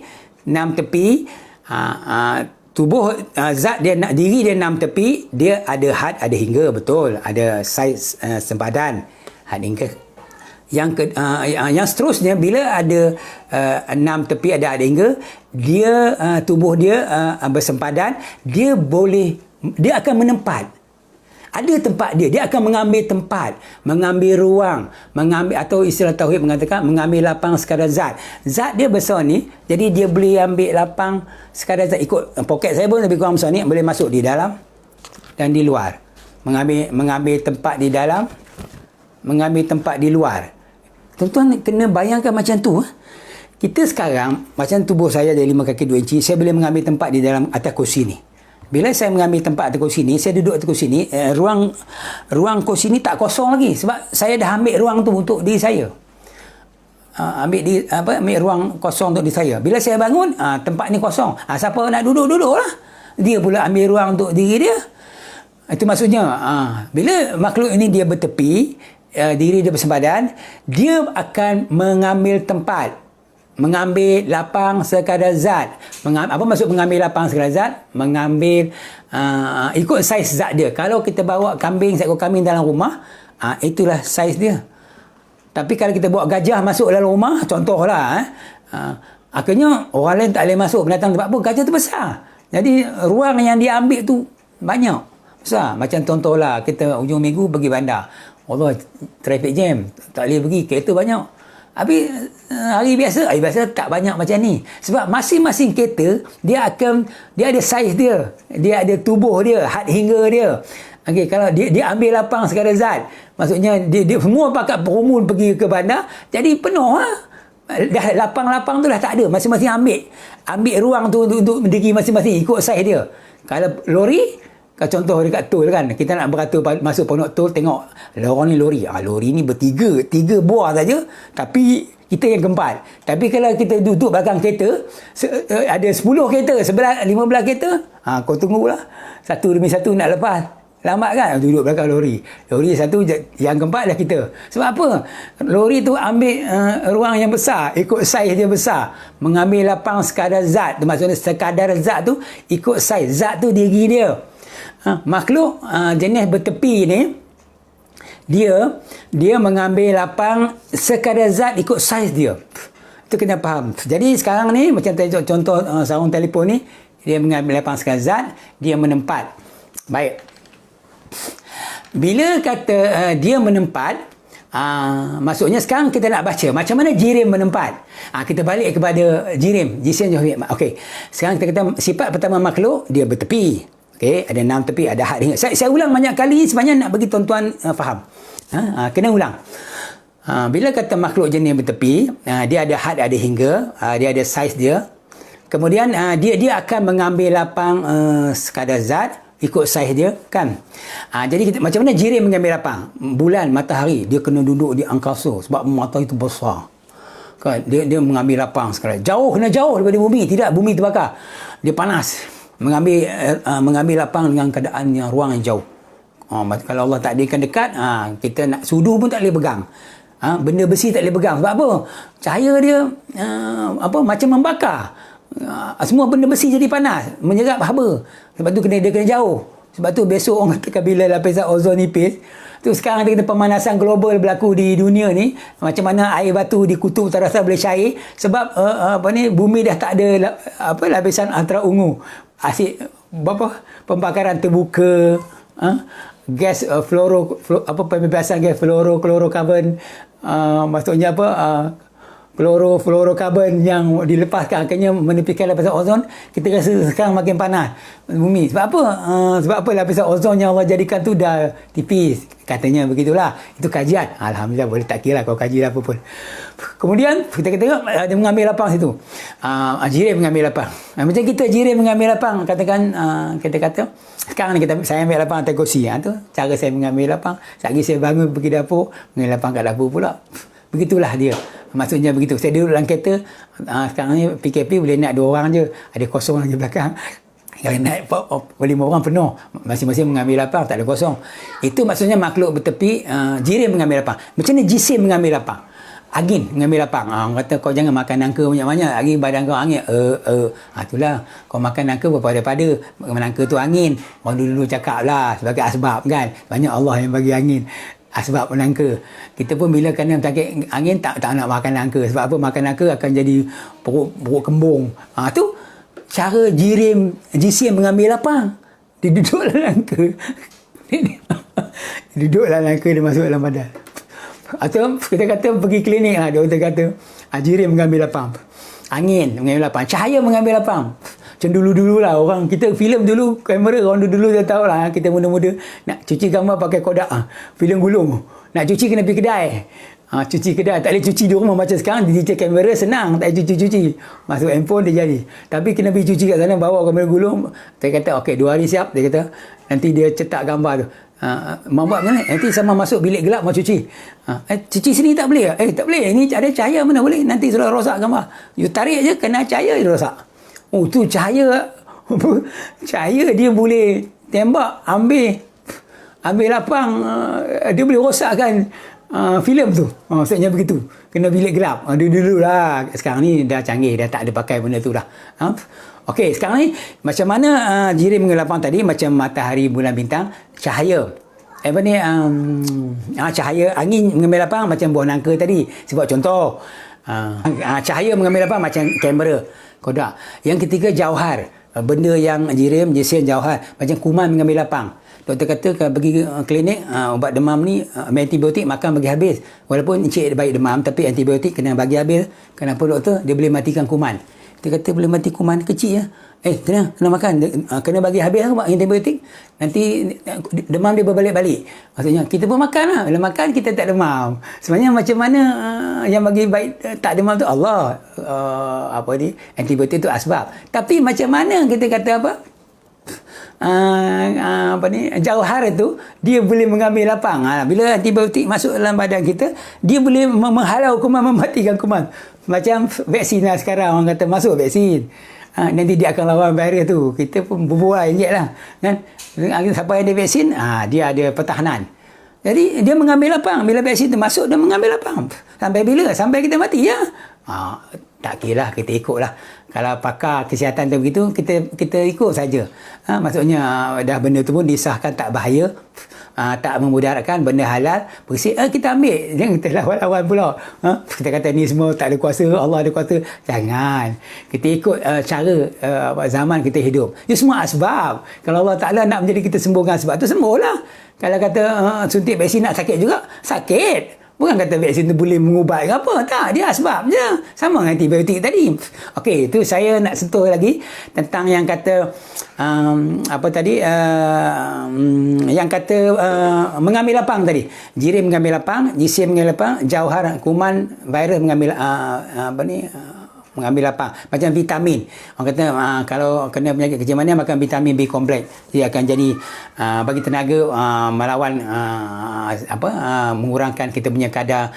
tubuh zat dia, diri dia 6 tepi, dia ada had, ada hingga, betul, ada saiz sempadan, had hingga. Yang seterusnya, bila ada 6 tepi, ada had hingga, dia tubuh dia bersempadan, dia akan menempat. Ada tempat dia akan mengambil tempat, mengambil ruang, atau istilah tauhid mengatakan mengambil lapang sekadar zat. Zat dia besar ni, jadi dia boleh ambil lapang sekadar zat. Ikut poket saya pun lebih kurang besar ni, boleh masuk di dalam dan di luar. Mengambil tempat di dalam, mengambil tempat di luar. Tuan-tuan kena bayangkan macam tu. Kita sekarang, macam tubuh saya ada 5 kaki 2 inci, saya boleh mengambil tempat di dalam atas kursi ni. Bila saya mengambil tempat atas kursi ni, saya duduk atas kursi ni, ruang kursi ni tak kosong lagi. Sebab saya dah ambil ruang tu untuk diri saya. Ambil ruang kosong untuk diri saya. Bila saya bangun, tempat ni kosong. Siapa nak duduk-duduk lah. Dia pula ambil ruang untuk diri dia. Itu maksudnya, bila makhluk ini dia bertepi, diri dia bersempadan, dia akan mengambil tempat. Mengambil lapang sekadar zat. Apa maksud mengambil lapang sekadar zat? Mengambil ikut saiz zat dia. Kalau kita bawa seekor kambing dalam rumah, itulah saiz dia. Tapi kalau kita bawa gajah masuk dalam rumah, contohlah, akhirnya orang lain tak boleh masuk binatang tempat pun, gajah tu besar. Jadi ruang yang dia ambil tu banyak, besar. Macam contohlah, kita hujung minggu pergi bandar. Allah, traffic jam, tak boleh pergi, kereta banyak. Tapi hari biasa tak banyak macam ni. Sebab masing-masing kereta dia ada saiz dia, dia ada tubuh dia, had hingga dia. Okey, kalau dia ambil lapang sekadar zat, maksudnya dia semua pakat berumur pergi ke bandar, jadi penuh dah lapang-lapang tu dah tak ada. Masing-masing ambil ruang tu untuk diri masing-masing ikut saiz dia. Kalau lori, contoh dekat tol kan, kita nak beratur masuk pondok tol, tengok lorong ni lori. Lori ni bertiga, 3 buah saja, tapi kita yang keempat. Tapi kalau kita duduk belakang kereta, ada 10 kereta, 15 kereta, kau tunggulah. Satu demi satu nak lepas. Lambat kan? Duduk belakang lori. Lori satu, yang keempat dah kita. Sebab apa? Lori tu ambil ruang yang besar, ikut saiz dia besar. Mengambil lapang sekadar zat. Maksudnya sekadar zat tu ikut saiz. Zat tu diri dia. Makhluk jenis bertepi ni, dia mengambil lapang sekadar zat ikut saiz dia. Itu kena faham. Jadi sekarang ni, macam contoh sarung telefon ni, dia mengambil lapang sekadar zat, dia menempat. Baik. Bila kata dia menempat, maksudnya sekarang kita nak baca macam mana jirim menempat. Kita balik kepada jirim, jisim johir. Okey. Sekarang kita kata sifat pertama makhluk, dia bertepi. Okey, ada 6 tepi, ada had hingga. Saya ulang banyak kali sebenarnya nak bagi tuan-tuan faham. Kena ulang. Bila kata makhluk jenis bertepi, dia ada had, ada hingga, dia ada saiz dia. Kemudian dia akan mengambil lapang sekadar zat ikut saiz dia kan. Jadi kita, macam mana jirim mengambil lapang? Bulan, matahari, dia kena duduk di angkasa sebab matahari itu besar. Kan? Dia mengambil lapang sekali. Kena jauh daripada bumi. Tidak, bumi terbakar. Dia panas. Mengambil lapang dengan keadaan yang ruang yang jauh. Kalau Allah takdirkan dekat, kita nak sudu pun tak boleh pegang. Benda besi tak boleh pegang. Sebab apa? Cahaya dia macam membakar. Semua benda besi jadi panas, menyerap haba. Sebab tu dia kena jauh. Sebab tu besok orang katakan bila lapisan ozon nipis, tu sekarang kita pemanasan global berlaku di dunia ni, macam mana air batu di kutub utara boleh cair sebab bumi dah tak ada lapisan ultraungu. Asid pembakaran terbuka, gas pembebasan gas fluorokarbon, maksudnya fluorokarbon yang dilepaskan akhirnya menipiskan lapisan ozon. Kita rasa sekarang makin panas bumi. Sebab apa? Sebab apa lapisan ozon yang Allah jadikan tu dah tipis. Katanya begitulah. Itu kajian. Alhamdulillah, boleh tak kira lah kalau kaji apa pun. Kemudian kita tengok dia mengambil lapang situ. Jirim mengambil lapang. Macam kita jirim mengambil lapang. Katakan kita kata sekarang ni saya ambil lapang atas kursi. Tu cara saya mengambil lapang. Lagi saya bangun pergi dapur, mengambil lapang kat dapur pula. Begitulah dia. Maksudnya begitu. Saya duduk dalam kereta, sekarang ni PKP boleh naik 2 orang je. Ada kosong lagi belakang. Kalau naik 5 orang penuh. Masing-masing mengambil lapang, tak ada kosong. Itu maksudnya makhluk bertepi, jirim mengambil lapang. Macam mana jisim mengambil lapang? Angin mengambil lapang. Orang kata kau jangan makan nangka banyak-banyak. Lagi badan kau angin. Itulah. Kau makan nangka berpada-pada. Nangka tu angin. Orang dulu cakap lah sebagai asbab kan. Banyak Allah yang bagi angin. Asbab nangka. Kita pun bila kena sakit angin tak nak makan nangka. Sebab apa? Makan nangka akan jadi perut kembung. Tu cara jisim mengambil lapang. Dia duduk dalam nangka. Duduk dalam nangka, dia masuk dalam badan. Atau kita kata pergi klinik, doktor kata jirim mengambil lapang. Angin mengambil lapang. Cahaya mengambil lapang. Macam dulu-dulu lah orang, kita filem dulu, kamera orang dulu dah tahu lah, kita muda-muda nak cuci gambar pakai Kodak, filem gulung. Nak cuci kena pergi kedai. Cuci kedai, tak boleh cuci di rumah macam sekarang, digital kamera senang, tak boleh cuci. Masuk handphone dia jadi. Tapi kena pergi cuci kat sana, bawa kamera gulung. Dia kata, okey 2 hari siap, dia kata. Nanti dia cetak gambar tu. Mau buat mana? Nanti sama masuk bilik gelap mau cuci. Cuci sini tak boleh? Tak boleh. Ini ada cahaya mana boleh? Nanti sudah rosak gambar. You tarik je, kena cahaya dia rosak. Oh, tu cahaya. Cahaya dia boleh tembak, ambil lapang, dia boleh rosakkan filem tu. Maksudnya begitu. Kena bilik gelap. Dulu lah. Sekarang ni dah canggih, dah tak ada pakai benda tu dah. Okey, sekarang ni macam mana jirim mengambil lapang tadi, macam matahari, bulan, bintang, cahaya. Cahaya angin mengambil lapang macam buah nangka tadi. Sebab contoh. Cahaya mengambil lapang macam kamera Kodak. Yang ketiga jauhar. Benda yang jirim, jisim, jauhar. Macam kuman mengambil lapang. Doktor kata kalau pergi klinik, ubat demam ni, antibiotik makan bagi habis. Walaupun encik baik demam, tapi antibiotik kena bagi habis. Kenapa doktor? Dia boleh matikan kuman. Dia kata boleh mati kuman kecil ya. Kena makan. Kena bagi habis antibiotik. Nanti demam dia berbalik-balik. Maksudnya kita pun makan lah. Bila makan kita tak demam. Sebenarnya macam mana yang bagi baik tak demam tu Allah. Antibiotik tu asbab. Tapi macam mana kita kata apa? jauhar itu dia boleh mengambil lapang. Bila antibiotik masuk dalam badan kita, dia boleh menghalau kuman, mematikan kuman. Macam vaksin lah sekarang, orang kata masuk vaksin. Nanti dia akan lawan virus tu. Kita pun berbual injek lah. Kan? Siapa yang ada vaksin, dia ada pertahanan. Jadi dia mengambil lapang. Bila vaksin tu masuk, dia mengambil lapang. Sampai bila? Sampai kita mati ya. Tak kira lah, kita ikut lah. Kalau pakar kesihatan tu begitu, kita ikut saja. Maksudnya dah benda tu pun disahkan tak bahaya, tak memudaratkan, benda halal, bersih, kita ambil. Jangan kita lawan-lawan pula. Kita kata ni semua tak ada kuasa, Allah ada kuasa. Jangan. Kita ikut cara zaman kita hidup. Ia semua asbab. Kalau Allah Ta'ala nak menjadi kita sembuhkan sebab tu, sembuhlah. Kalau kata suntik vaksin nak sakit juga, sakit. Bukan kata vaksin tu boleh mengubat ke apa. Tak, dia asbab je. Sama dengan antibiotik tadi. Okey, itu saya nak sentuh lagi tentang yang kata yang kata mengambil lapang tadi. Jirim mengambil lapang, jisim mengambil lapang, jauhar kuman virus mengambil mengambil lapang. Macam vitamin. Orang kata kalau kena penyakit kecemasan makan vitamin B kompleks. Dia akan jadi bagi tenaga melawan mengurangkan kita punya kadar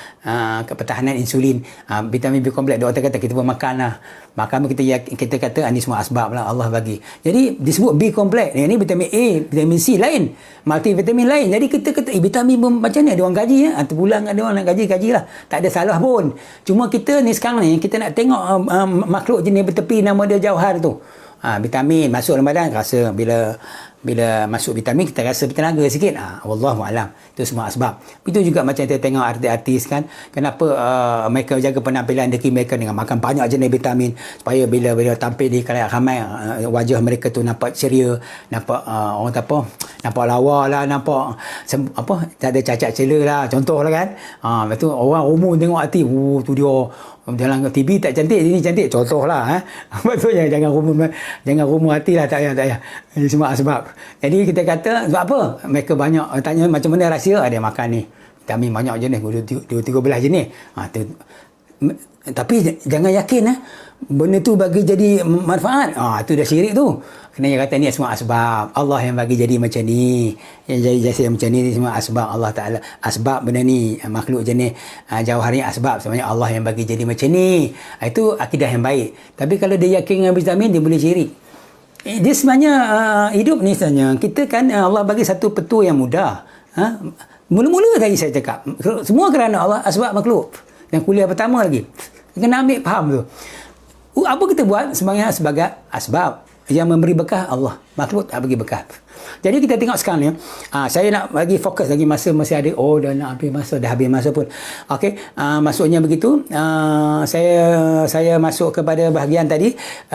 kepertahanan insulin. Vitamin B kompleks doktor kata kita pun makan lah. Makan kita kata ini semua asbab lah Allah bagi. Jadi disebut B kompleks. Ini vitamin A, vitamin C lain. Multivitamin lain. Jadi kita kata vitamin pun macam ni ada orang gaji atau bulan ada orang nak gaji lah. Tak ada salah pun. Cuma kita ni sekarang ni kita nak tengok makhluk jenis bertepi nama dia jauhar tu. Vitamin masuk dalam badan, rasa bila masuk vitamin kita rasa bertenaga sikit. Wallahualam. Itu semua asbab. Itu juga macam kita tengok artis-artis kan, kenapa mereka jaga penampilan diri mereka dengan makan banyak jenis vitamin supaya bila tampil di khalayak ramai wajah mereka tu nampak ceria, nampak orang kata apa, nampak lawa lah, nampak tak ada cacat cela lah, contoh lah kan. Lepas tu orang umum tengok hati, tu dia dalam TV tak cantik, sini cantik, contoh lah. Lepas tu jangan rumah hati lah, tak payah. Ini semua asbab. Jadi kita kata sebab apa mereka banyak tanya macam mana rahsia, ada makan ni vitamin banyak jenis, 12 jenis. Tapi jangan yakin benda tu bagi jadi manfaat. Itu dah syirik tu. Kena kata ni semua asbab. Allah yang bagi jadi macam ni. Yang jadi macam ni semua asbab Allah Ta'ala. Asbab benda ni. Makhluk jenis jauhar ni asbab. Sebenarnya Allah yang bagi jadi macam ni. Itu akidah yang baik. Tapi kalau dia yakin dengan vitamin, dia boleh syirik. Dia sebenarnya hidup ni sebenarnya. Kita kan Allah bagi satu petua yang mudah. Mula-mula tadi saya cakap. Semua kerana Allah asbab makhluk. Yang kuliah pertama lagi. Kena ambil faham tu. Apa kita buat sebenarnya sebagai asbab. Yang memberi berkah Allah. Makhluk tak bagi berkah. Jadi kita tengok sekarang ni. Saya nak bagi fokus lagi masa masih ada. Dah nak habis masa. Dah habis masa pun. Okey. Maksudnya begitu. Saya masuk kepada bahagian tadi. 4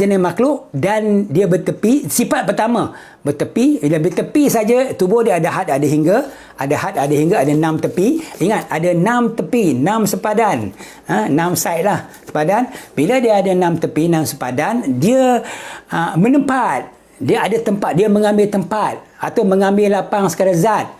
jenis makhluk. Dan dia bertepi. Sifat pertama. Bertepi. Bila bertepi saja, tubuh dia ada had, ada hingga. Ada had, ada hingga. Ada 6 tepi. Ingat, ada 6 tepi. 6 sepadan. 6 side lah. Sepadan. Bila dia ada 6 tepi, 6 sepadan, dia menempat. Dia ada tempat. Dia mengambil tempat. Atau mengambil lapang sekadar zat.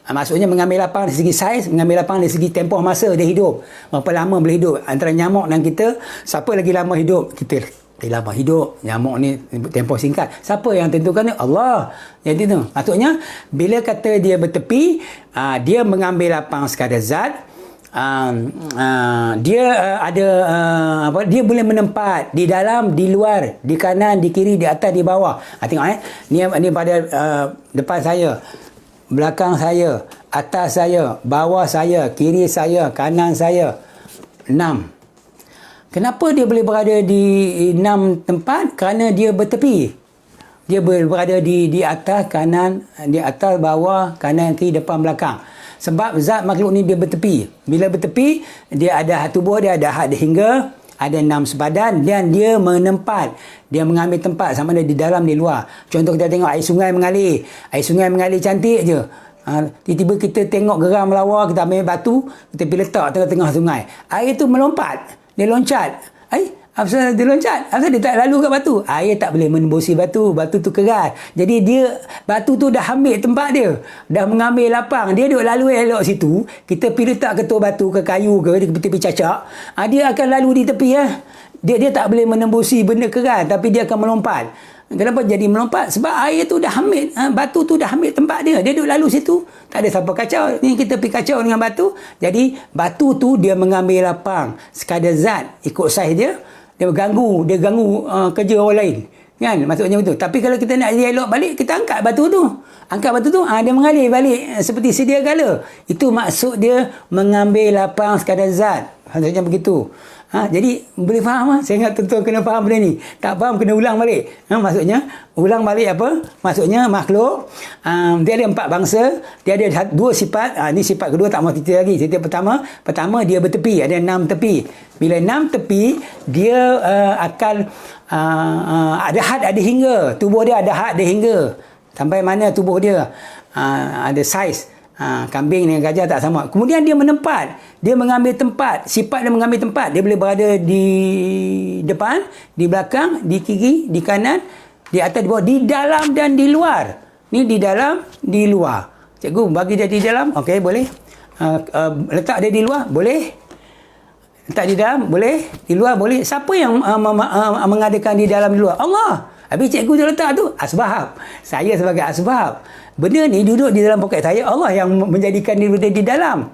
Maksudnya mengambil lapang dari segi saiz, mengambil lapang dari segi tempoh masa dia hidup. Berapa lama boleh hidup. Antara nyamuk dan kita, siapa lagi lama hidup? Kita lama hidup. Nyamuk ni tempoh singkat. Siapa yang tentukan ni? Allah. Jadi tu. Maksudnya, bila kata dia bertepi, dia mengambil lapang sekadar zat, dia ada dia boleh menempat di dalam, di luar, di kanan, di kiri, di atas, di bawah. Tengok ni pada depan saya, belakang saya, atas saya, bawah saya, kiri saya, kanan saya. 6. Kenapa dia boleh berada di 6 tempat? Kerana dia bertepi. Dia berada di atas, kanan, di atas, bawah, kanan, kiri, depan, belakang. Sebab zat makhluk ni dia bertepi. Bila bertepi, dia ada tubuh dia ada had hingga, ada 6 sepadan dan dia menempat. Dia mengambil tempat sama ada di dalam, di luar. Contoh kita tengok air sungai mengalir. Air sungai mengalir cantik je. Tiba-tiba kita tengok geram melawar, kita ambil batu, kita pergi letak tengah-tengah sungai. Air tu melompat. Dia loncat. Apasal dia loncat? Apasal dia tak lalu kat batu? Air tak boleh menembusi batu. Batu tu keras. Jadi batu tu dah ambil tempat dia. Dah mengambil lapang. Dia duduk lalu elok situ. Kita pergi letak ketul batu ke kayu ke di tepi cacak. Dia akan lalu di tepi. Dia tak boleh menembusi benda keras. Tapi dia akan melompat. Kenapa jadi melompat? Sebab air tu dah ambil, batu tu dah ambil tempat dia. Dia duduk lalu situ. Tak ada siapa kacau. Ni kita pergi kacau dengan batu. Jadi batu tu dia mengambil lapang. Sekadar zat ikut saiz dia. Dia ganggu kerja orang lain. Kan? Maksudnya betul. Tapi kalau kita nak elok balik, kita angkat batu tu. Angkat batu tu, dia mengalir balik seperti sedia kala. Itu maksud dia mengambil lapang sekadar zat. Maksudnya begitu. Jadi boleh faham? Saya ingat tuan-tuan kena faham benda ni. Tak faham kena ulang balik. Maksudnya ulang balik apa? Maksudnya makhluk dia ada 4 bangsa, dia ada 2 sifat. Ni sifat kedua tak mahu cerita lagi. Cerita pertama dia bertepi, ada 6 tepi. Bila 6 tepi, dia akan ada had ada hingga. Tubuh dia ada had ada hingga. Sampai mana tubuh dia ada saiz. Kambing dengan gajah tak sama. Kemudian dia menempat. Dia mengambil tempat. Sifat dia mengambil tempat. Dia boleh berada di depan, di belakang, di kiri, di kanan, di atas, di bawah, di dalam dan di luar. Ni di dalam, di luar. Cikgu bagi dia di dalam, okey boleh. Letak dia di luar, boleh. Letak di dalam, boleh. Di luar, boleh. Siapa yang mengadakan di dalam, di luar? Allah. Habis cikgu dia letak tu, asbab. Saya sebagai asbab. Benda ni duduk di dalam poket saya, Allah yang menjadikan dia di dalam.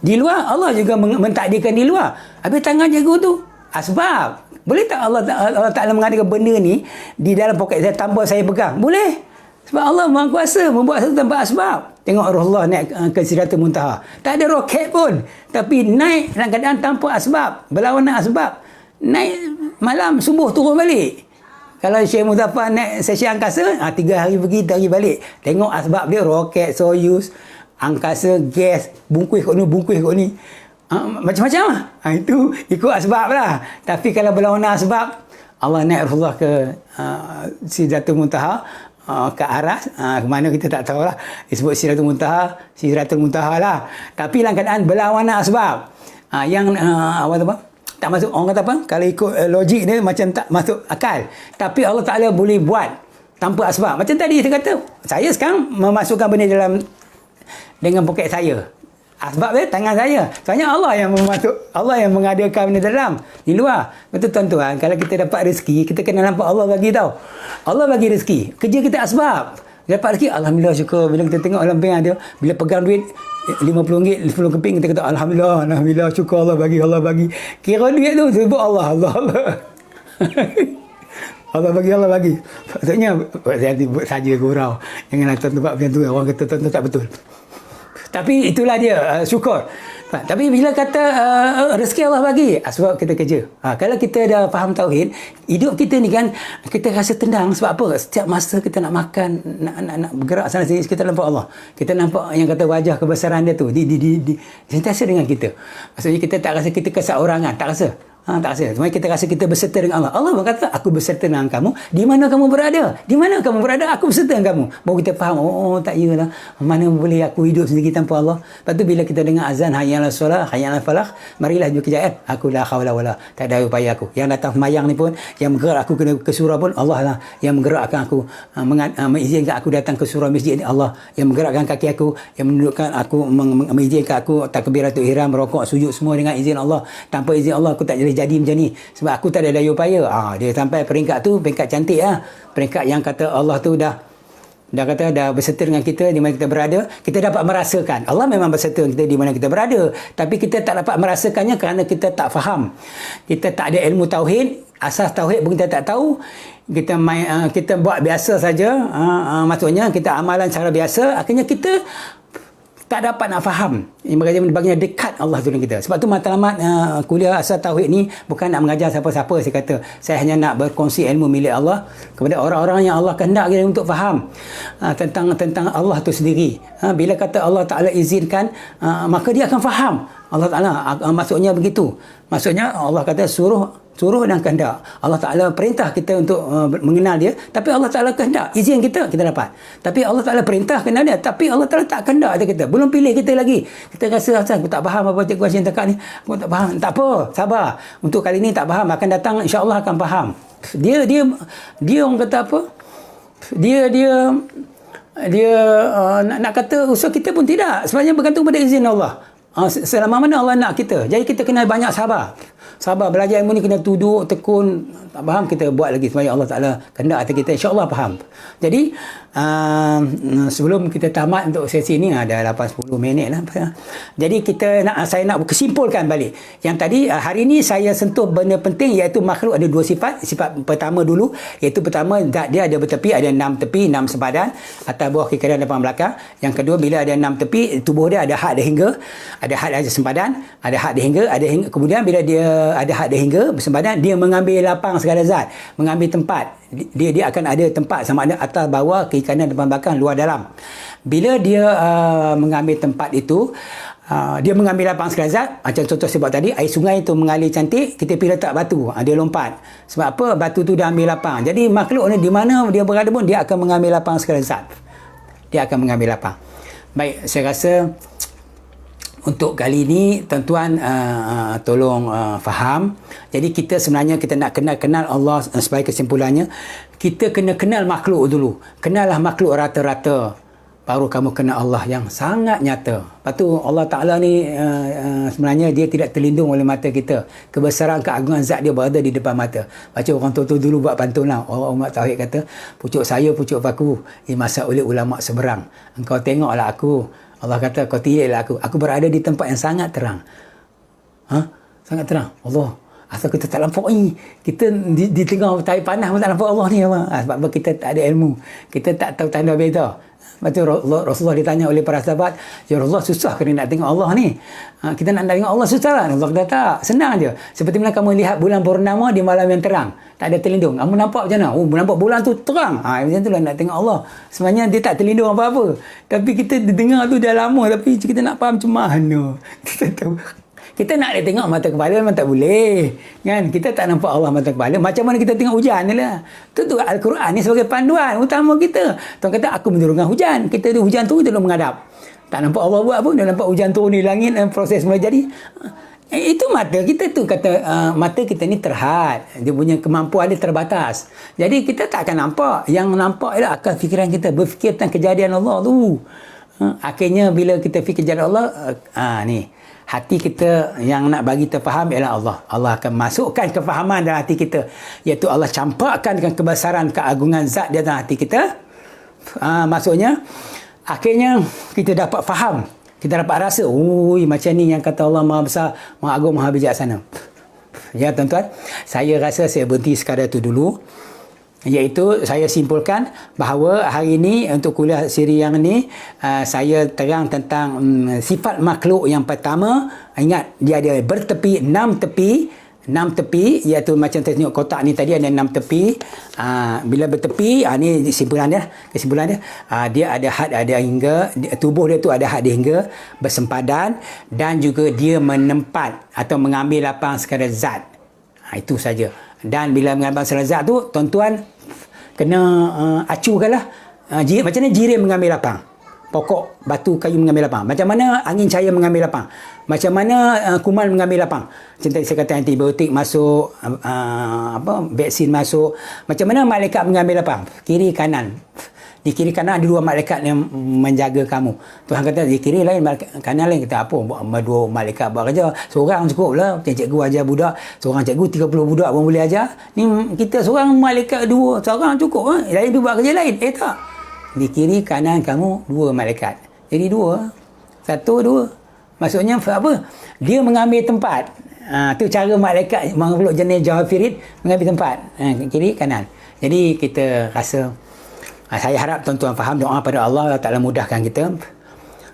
Di luar, Allah juga mentakdirkan di luar. Habis tangan cikgu tu, asbab. Boleh tak Allah Ta'ala mengadakan benda ni di dalam poket saya tanpa saya pegang? Boleh. Sebab Allah Maha Kuasa membuat satu tanpa asbab. Tengok Rasulullah naik ke Sidratul Muntaha. Tak ada roket pun. Tapi naik dalam keadaan tanpa asbab. Berlawanan asbab. Naik malam, subuh turun balik. Kalau Syekh Muzaffar naik sesi angkasa, 3 hari pergi, 3 hari balik. Tengok asbab dia, roket, Soyuz, angkasa, gas, bungkus kat ni, bungkus kat ni. Macam-macam lah. Itu ikut asbab lah. Tapi kalau berlawanan asbab, Allah naik Rasulullah ke Sidratul Muntaha, ke aras, ke mana kita tak tahu lah. Disebut Sidratul Muntaha lah. Tapi dalam keadaan berlawanan asbab. Yang apa? Tak masuk, orang kata apa? Kalau ikut logik dia macam tak masuk akal. Tapi Allah Ta'ala boleh buat tanpa asbab. Macam tadi saya kata, saya sekarang memasukkan benda dalam dengan poket saya. Asbab dia tangan saya. Soalnya Allah yang Allah yang mengadakan benda dalam, di luar. Betul tuan-tuan, kalau kita dapat rezeki, kita kena nampak Allah bagi tau. Allah bagi rezeki. Kerja kita asbab. Dapat rezeki, alhamdulillah syukur. Bila kita tengok dalam bank ada, bila pegang duit RM50, 10 keping, kita kata alhamdulillah syukur Allah bagi. Kira duit tu sebut Allah. Allah bagi. Maksudnya saya buat saja gurau. Janganlah tuan-tuan buat macam tu. Orang kata tuan-tuan tak betul. Tapi itulah dia, syukur. Tapi bila kata rezeki Allah bagi, sebab kita kerja. Kalau kita dah faham tauhid, hidup kita ni kan, kita rasa tenang. Sebab apa? Setiap masa kita nak makan, nak bergerak sana sini, kita nampak Allah. Kita nampak yang kata wajah kebesaran dia tu sentiasa dengan kita. Maksudnya kita tak rasa kita keseorangan, tak rasa. Tak rasa. Cuma kita rasa kita berserta dengan Allah. Allah berkata, aku berserta dengan kamu. Di mana kamu berada? Di mana kamu berada? Aku berserta dengan kamu. Baru kita faham, tak iyalah. Mana boleh aku hidup sendiri tanpa Allah? Lepas tu bila kita dengar azan, hayya 'alas solah, hayya 'alal falah, marilah jumpa kejayaan. Aku la haula wala, tak ada upaya aku. Yang datang semayang ni pun, yang menggerak aku kena ke surau pun, Allah lah. Yang menggerakkan aku, mengizinkan aku datang ke surau masjid ni, Allah. Yang menggerakkan kaki aku, yang menundukkan aku, mengizinkan aku takbiratul ihram, rokok, sujud semua dengan izin Allah. Tanpa izin Allah, aku tak jadi macam ni. Sebab aku tak ada daya upaya. Dia sampai peringkat tu, peringkat cantik lah. Peringkat yang kata Allah tu dah berserta dengan kita di mana kita berada. Kita dapat merasakan. Allah memang berserta dengan kita di mana kita berada. Tapi kita tak dapat merasakannya kerana kita tak faham. Kita tak ada ilmu tauhid. Asas tauhid pun kita tak tahu. Kita buat biasa saja. Maksudnya kita amalan cara biasa. Akhirnya kita tak dapat nak faham. Baginya dekat Allah tu dengan kita. Sebab tu matlamat kuliah asal tauhid ni bukan nak mengajar siapa-siapa. Saya kata, saya hanya nak berkongsi ilmu milik Allah kepada orang-orang yang Allah kehendak untuk faham tentang Allah tu sendiri. Bila kata Allah Ta'ala izinkan, maka dia akan faham. Allah Ta'ala maksudnya begitu. Maksudnya Allah kata suruh dan kehendak. Allah Ta'ala perintah kita untuk mengenal dia, tapi Allah Ta'ala kehendak. Izin kita dapat. Tapi Allah Ta'ala perintah kenal dia, tapi Allah Ta'ala tak kehendak kita. Belum pilih kita lagi. Kita rasa, aku tak faham apa cikgu Hashim cakap ni. Aku tak faham. Tak apa, sabar. Untuk kali ni tak faham. Akan datang, insya-Allah akan faham. Dia orang kata apa? Dia nak kata usaha kita pun tidak. Sebenarnya bergantung pada izin Allah. Selama mana Allah nak kita. Jadi kita kena banyak sabar. Sabar, belajar ilmu ni kena duduk, tekun. Tak faham, kita buat lagi supaya Allah Ta'ala kehendak hati kita. InsyaAllah faham. Jadi, sebelum kita tamat untuk sesi ni, ada 8-10 minit lah. Jadi, saya nak kesimpulkan balik. Yang tadi, hari ni saya sentuh benda penting, iaitu makhluk ada 2 sifat. Sifat pertama dulu, iaitu pertama, zat dia ada bertepi, ada 6 tepi, 6 sempadan, atas bawah, kiri kanan, depan belakang. Yang kedua, bila ada 6 tepi, tubuh dia ada had, ada hingga, ada had, ada sempadan, ada had, ada hingga, kemudian bila dia ada had, ada hingga, bersempadan, dia mengambil lapang segala zat, mengambil tempat. Dia akan ada tempat sama ada atas, bawah, kiri kanan, depan belakang, luar dalam. Bila dia mengambil tempat itu, dia mengambil lapang segala zat. Macam contoh sebab tadi, air sungai itu mengalir cantik, kita pergi letak batu, dia lompat. Sebab apa? Batu tu dah ambil lapang. Jadi makhluk ni di mana dia berada pun, dia akan mengambil lapang segala zat. Dia akan mengambil lapang. Baik, saya rasa untuk kali ini tuan-tuan tolong faham. Jadi kita sebenarnya kita nak kenal Allah. Sebagai kesimpulannya, kita kena kenal makhluk dulu. Kenallah makhluk rata-rata, baru kamu kenal Allah yang sangat nyata. Lepas tu Allah Ta'ala ni sebenarnya dia tidak terlindung oleh mata kita. Kebesaran keagungan zat dia berada di depan mata. Baca orang tua dulu buat pantun lah. Orang umat tauhid kata, pucuk saya, pucuk paku, dimasak oleh ulama seberang. Engkau tengoklah aku. Allah kata, kau tindiklah aku. Aku berada di tempat yang sangat terang. Sangat terang. Allah. Asal kita tak nampak ni. Kita di tengah tarik panas pun tak nampak Allah ni. Sebab kita tak ada ilmu. Kita tak tahu tanda beza. Lepas tu Rasulullah ditanya oleh para sahabat, ya Rasulullah, susah kena nak tengok Allah ni? Kita nak tengok Allah susah kan? Allah kata tak, senang je. Seperti mana kamu lihat bulan purnama di malam yang terang, tak ada terlindung. Kamu nampak macam mana? Nampak bulan tu terang. Macam tu lah nak tengok Allah. Sebenarnya dia tak terlindung apa-apa. Tapi kita dengar tu dah lama, tapi kita nak faham macam mana. Kita tahu. Kita nak dia tengok mata kepala memang tak boleh. Kan? Kita tak nampak Allah mata kepala. Macam mana kita tengok hujan ni lah. Tentu Al-Quran ni sebagai panduan utama kita. Tuan kata, aku menurunkan hujan. Kita tu hujan tu, kita duduk menghadap. Tak nampak Allah buat pun. Dia nampak hujan turun di langit dan proses mula jadi. Itu mata kita tu. Kata mata kita ni terhad. Dia punya kemampuan dia terbatas. Jadi kita tak akan nampak. Yang nampak ialah akal fikiran kita. Berfikir tentang kejadian Allah tu. Akhirnya bila kita fikir kejadian Allah, ni. Hati kita yang nak bagi terfaham ialah Allah. Allah akan masukkan kefahaman dalam hati kita. Iaitu Allah campakkan dengan kebesaran, keagungan zat dia dalam hati kita. Maksudnya, akhirnya kita dapat faham. Kita dapat rasa, macam ni yang kata Allah Maha Besar, Maha Agung, Maha Bijaksana. Ya tuan-tuan, saya rasa saya berhenti sekadar itu dulu. Iaitu saya simpulkan bahawa hari ini untuk kuliah siri yang ni saya terang tentang sifat makhluk yang pertama. Ingat, dia ada bertepi, 6 tepi, iaitu macam saya tengok kotak ni tadi ada 6 tepi. Bila bertepi, ni kesimpulan dia, dia ada had, ada hingga, tubuh dia tu ada had, ada hingga, bersempadan, dan juga dia menempat atau mengambil lapang sekadar zat. Itu saja. Dan bila mengambil sekadar zat tu, tuan-tuan kena acuhkanlah. Macam mana jirim mengambil lapang, pokok, batu, kayu mengambil lapang. Macam mana angin cahaya mengambil lapang. Macam mana kuman mengambil lapang. Macam tadi saya kata antibiotik masuk, vaksin masuk. Macam mana malaikat mengambil lapang. Kiri kanan. Di kiri kanan ada 2 malaikat yang menjaga kamu. Tuhan kata di kiri lain, kanan lain. Kata apa? 2 malaikat buat kerja. Seorang cukup lah. Cikgu ajar budak. Seorang cikgu 30 budak pun boleh ajar. Ni kita seorang malaikat 2. Seorang cukup. Lain tu buat kerja lain. Tak. Di kiri kanan kamu 2 malaikat. Jadi 2. 1, 2. Maksudnya apa? Dia mengambil tempat. Tu cara malaikat makhluk jenis Jawafirid mengambil tempat. Kiri kanan. Jadi kita rasa, saya harap tuan-tuan faham. Doa pada Allah Ta'ala mudahkan kita.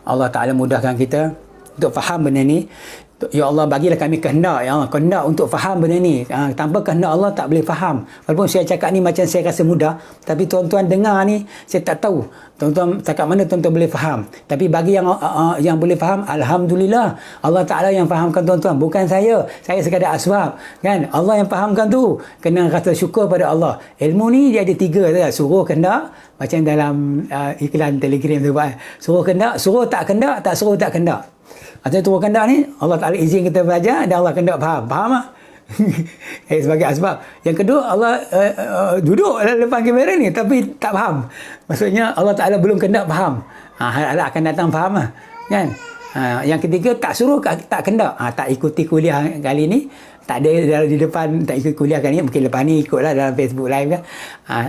Allah Ta'ala mudahkan kita untuk faham benda ni. Ya Allah, bagilah kami kehendak. Ya Allah, kehendak untuk faham benda ni. Tanpa kehendak Allah tak boleh faham. Walaupun saya cakap ni macam saya rasa mudah, tapi tuan-tuan dengar ni, saya tak tahu tuan-tuan cakap mana tuan-tuan boleh faham. Tapi bagi yang boleh faham, Alhamdulillah, Allah Ta'ala yang fahamkan tuan-tuan, bukan saya. Saya sekadar asbab, kan? Allah yang fahamkan tu. Kena kata syukur pada Allah. Ilmu ni dia ada 3 tu. Suruh kehendak, macam dalam iklan Telegram tu, suruh kehendak, suruh tak kehendak, tak suruh tak kehendak. Artinya turun kehendak ni, Allah Ta'ala izin kita belajar dan Allah kehendak faham. Faham tak? Sebagai asbab. Yang kedua, Allah duduk dalam depan kamera ni tapi tak faham. Maksudnya Allah Ta'ala belum kehendak faham. Allah akan datang faham lah. Kan? Yang ketiga, tak suruh, tak kendak. Tak ikuti kuliah kali ni. Tak ada di depan, tak ikut kuliah kali ni. Mungkin lepas ni ikutlah dalam Facebook Live kan.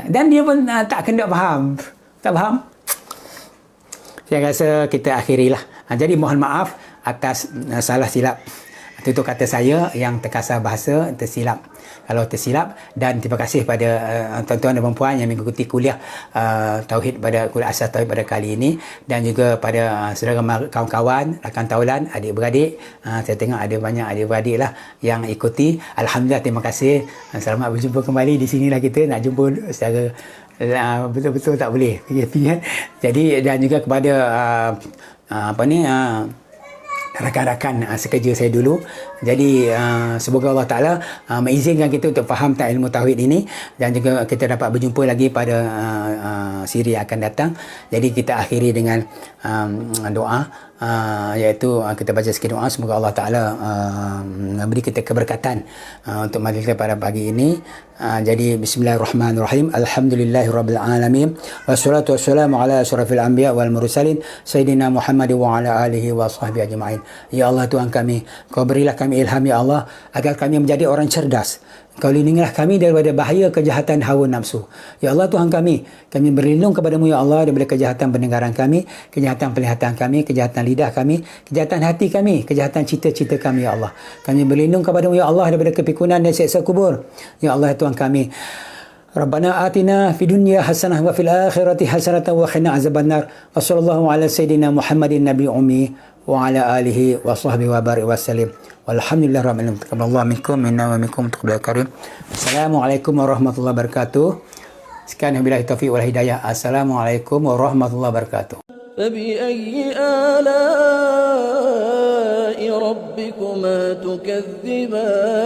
Dan dia pun tak kendak faham. Tak faham? Saya rasa kita akhirilah. Jadi mohon maaf atas salah silap. Itu kata saya yang terkasar bahasa, tersilap. Kalau tersilap, dan terima kasih pada tuan-tuan dan puan yang mengikuti kuliah Tauhid pada kuliah asas Tauhid pada kali ini, dan juga pada saudara kawan-kawan, rakan taulan, adik-beradik. Saya tengok ada banyak adik-beradik lah yang ikuti. Alhamdulillah, terima kasih. Selamat berjumpa kembali. Di sinilah kita nak jumpa secara betul-betul tak boleh PKP kan. Jadi, dan juga kepada rakan-rakan sekerja saya dulu. Jadi semoga Allah Ta'ala mengizinkan kita untuk faham tentang ilmu tauhid ini, dan juga kita dapat berjumpa lagi pada siri yang akan datang. Jadi kita akhiri dengan doa, iaitu kita baca sikit doa. Semoga Allah Ta'ala memberi kita keberkatan untuk majlis kita pada pagi ini. Jadi bismillahirrahmanirrahim. Alhamdulillahirabbil alamin. Wassalatu wassalamu ala asyrafil anbiya wal mursalin sayyidina Muhammad wa ala alihi wa sahbihi ajma'in. Ya Allah Tuhan kami, Kau berilah kami ilham ya Allah, agar kami menjadi orang cerdas. Kau lindungilah kami daripada bahaya kejahatan hawa nafsu. Ya Allah Tuhan kami berlindung kepadamu ya Allah daripada kejahatan pendengaran kami, kejahatan penglihatan kami, kejahatan lidah kami, kejahatan hati kami, kejahatan cita-cita kami ya Allah. Kami berlindung kepadamu ya Allah daripada kepikunan dan siksa kubur. Ya Allah Tuhan kami, Rabbana atina fid dunya hasanah wa fil akhirati hasanah wa qina azabannar. Wassallallahu ala sayyidina Muhammadin nabi ummi wa ala alihi wa sahbihi wa barik wa sallim. Walhamdulillah rabbil alamin. Taqabbalallahu minkum minna wa minkum taqabbal karim. Assalamualaikum warahmatullahi wabarakatuh. Sekian wabillahi taufiq wal hidayah. Assalamualaikum warahmatullahi wabarakatuh. فبأي آلاء ربكما تكذبان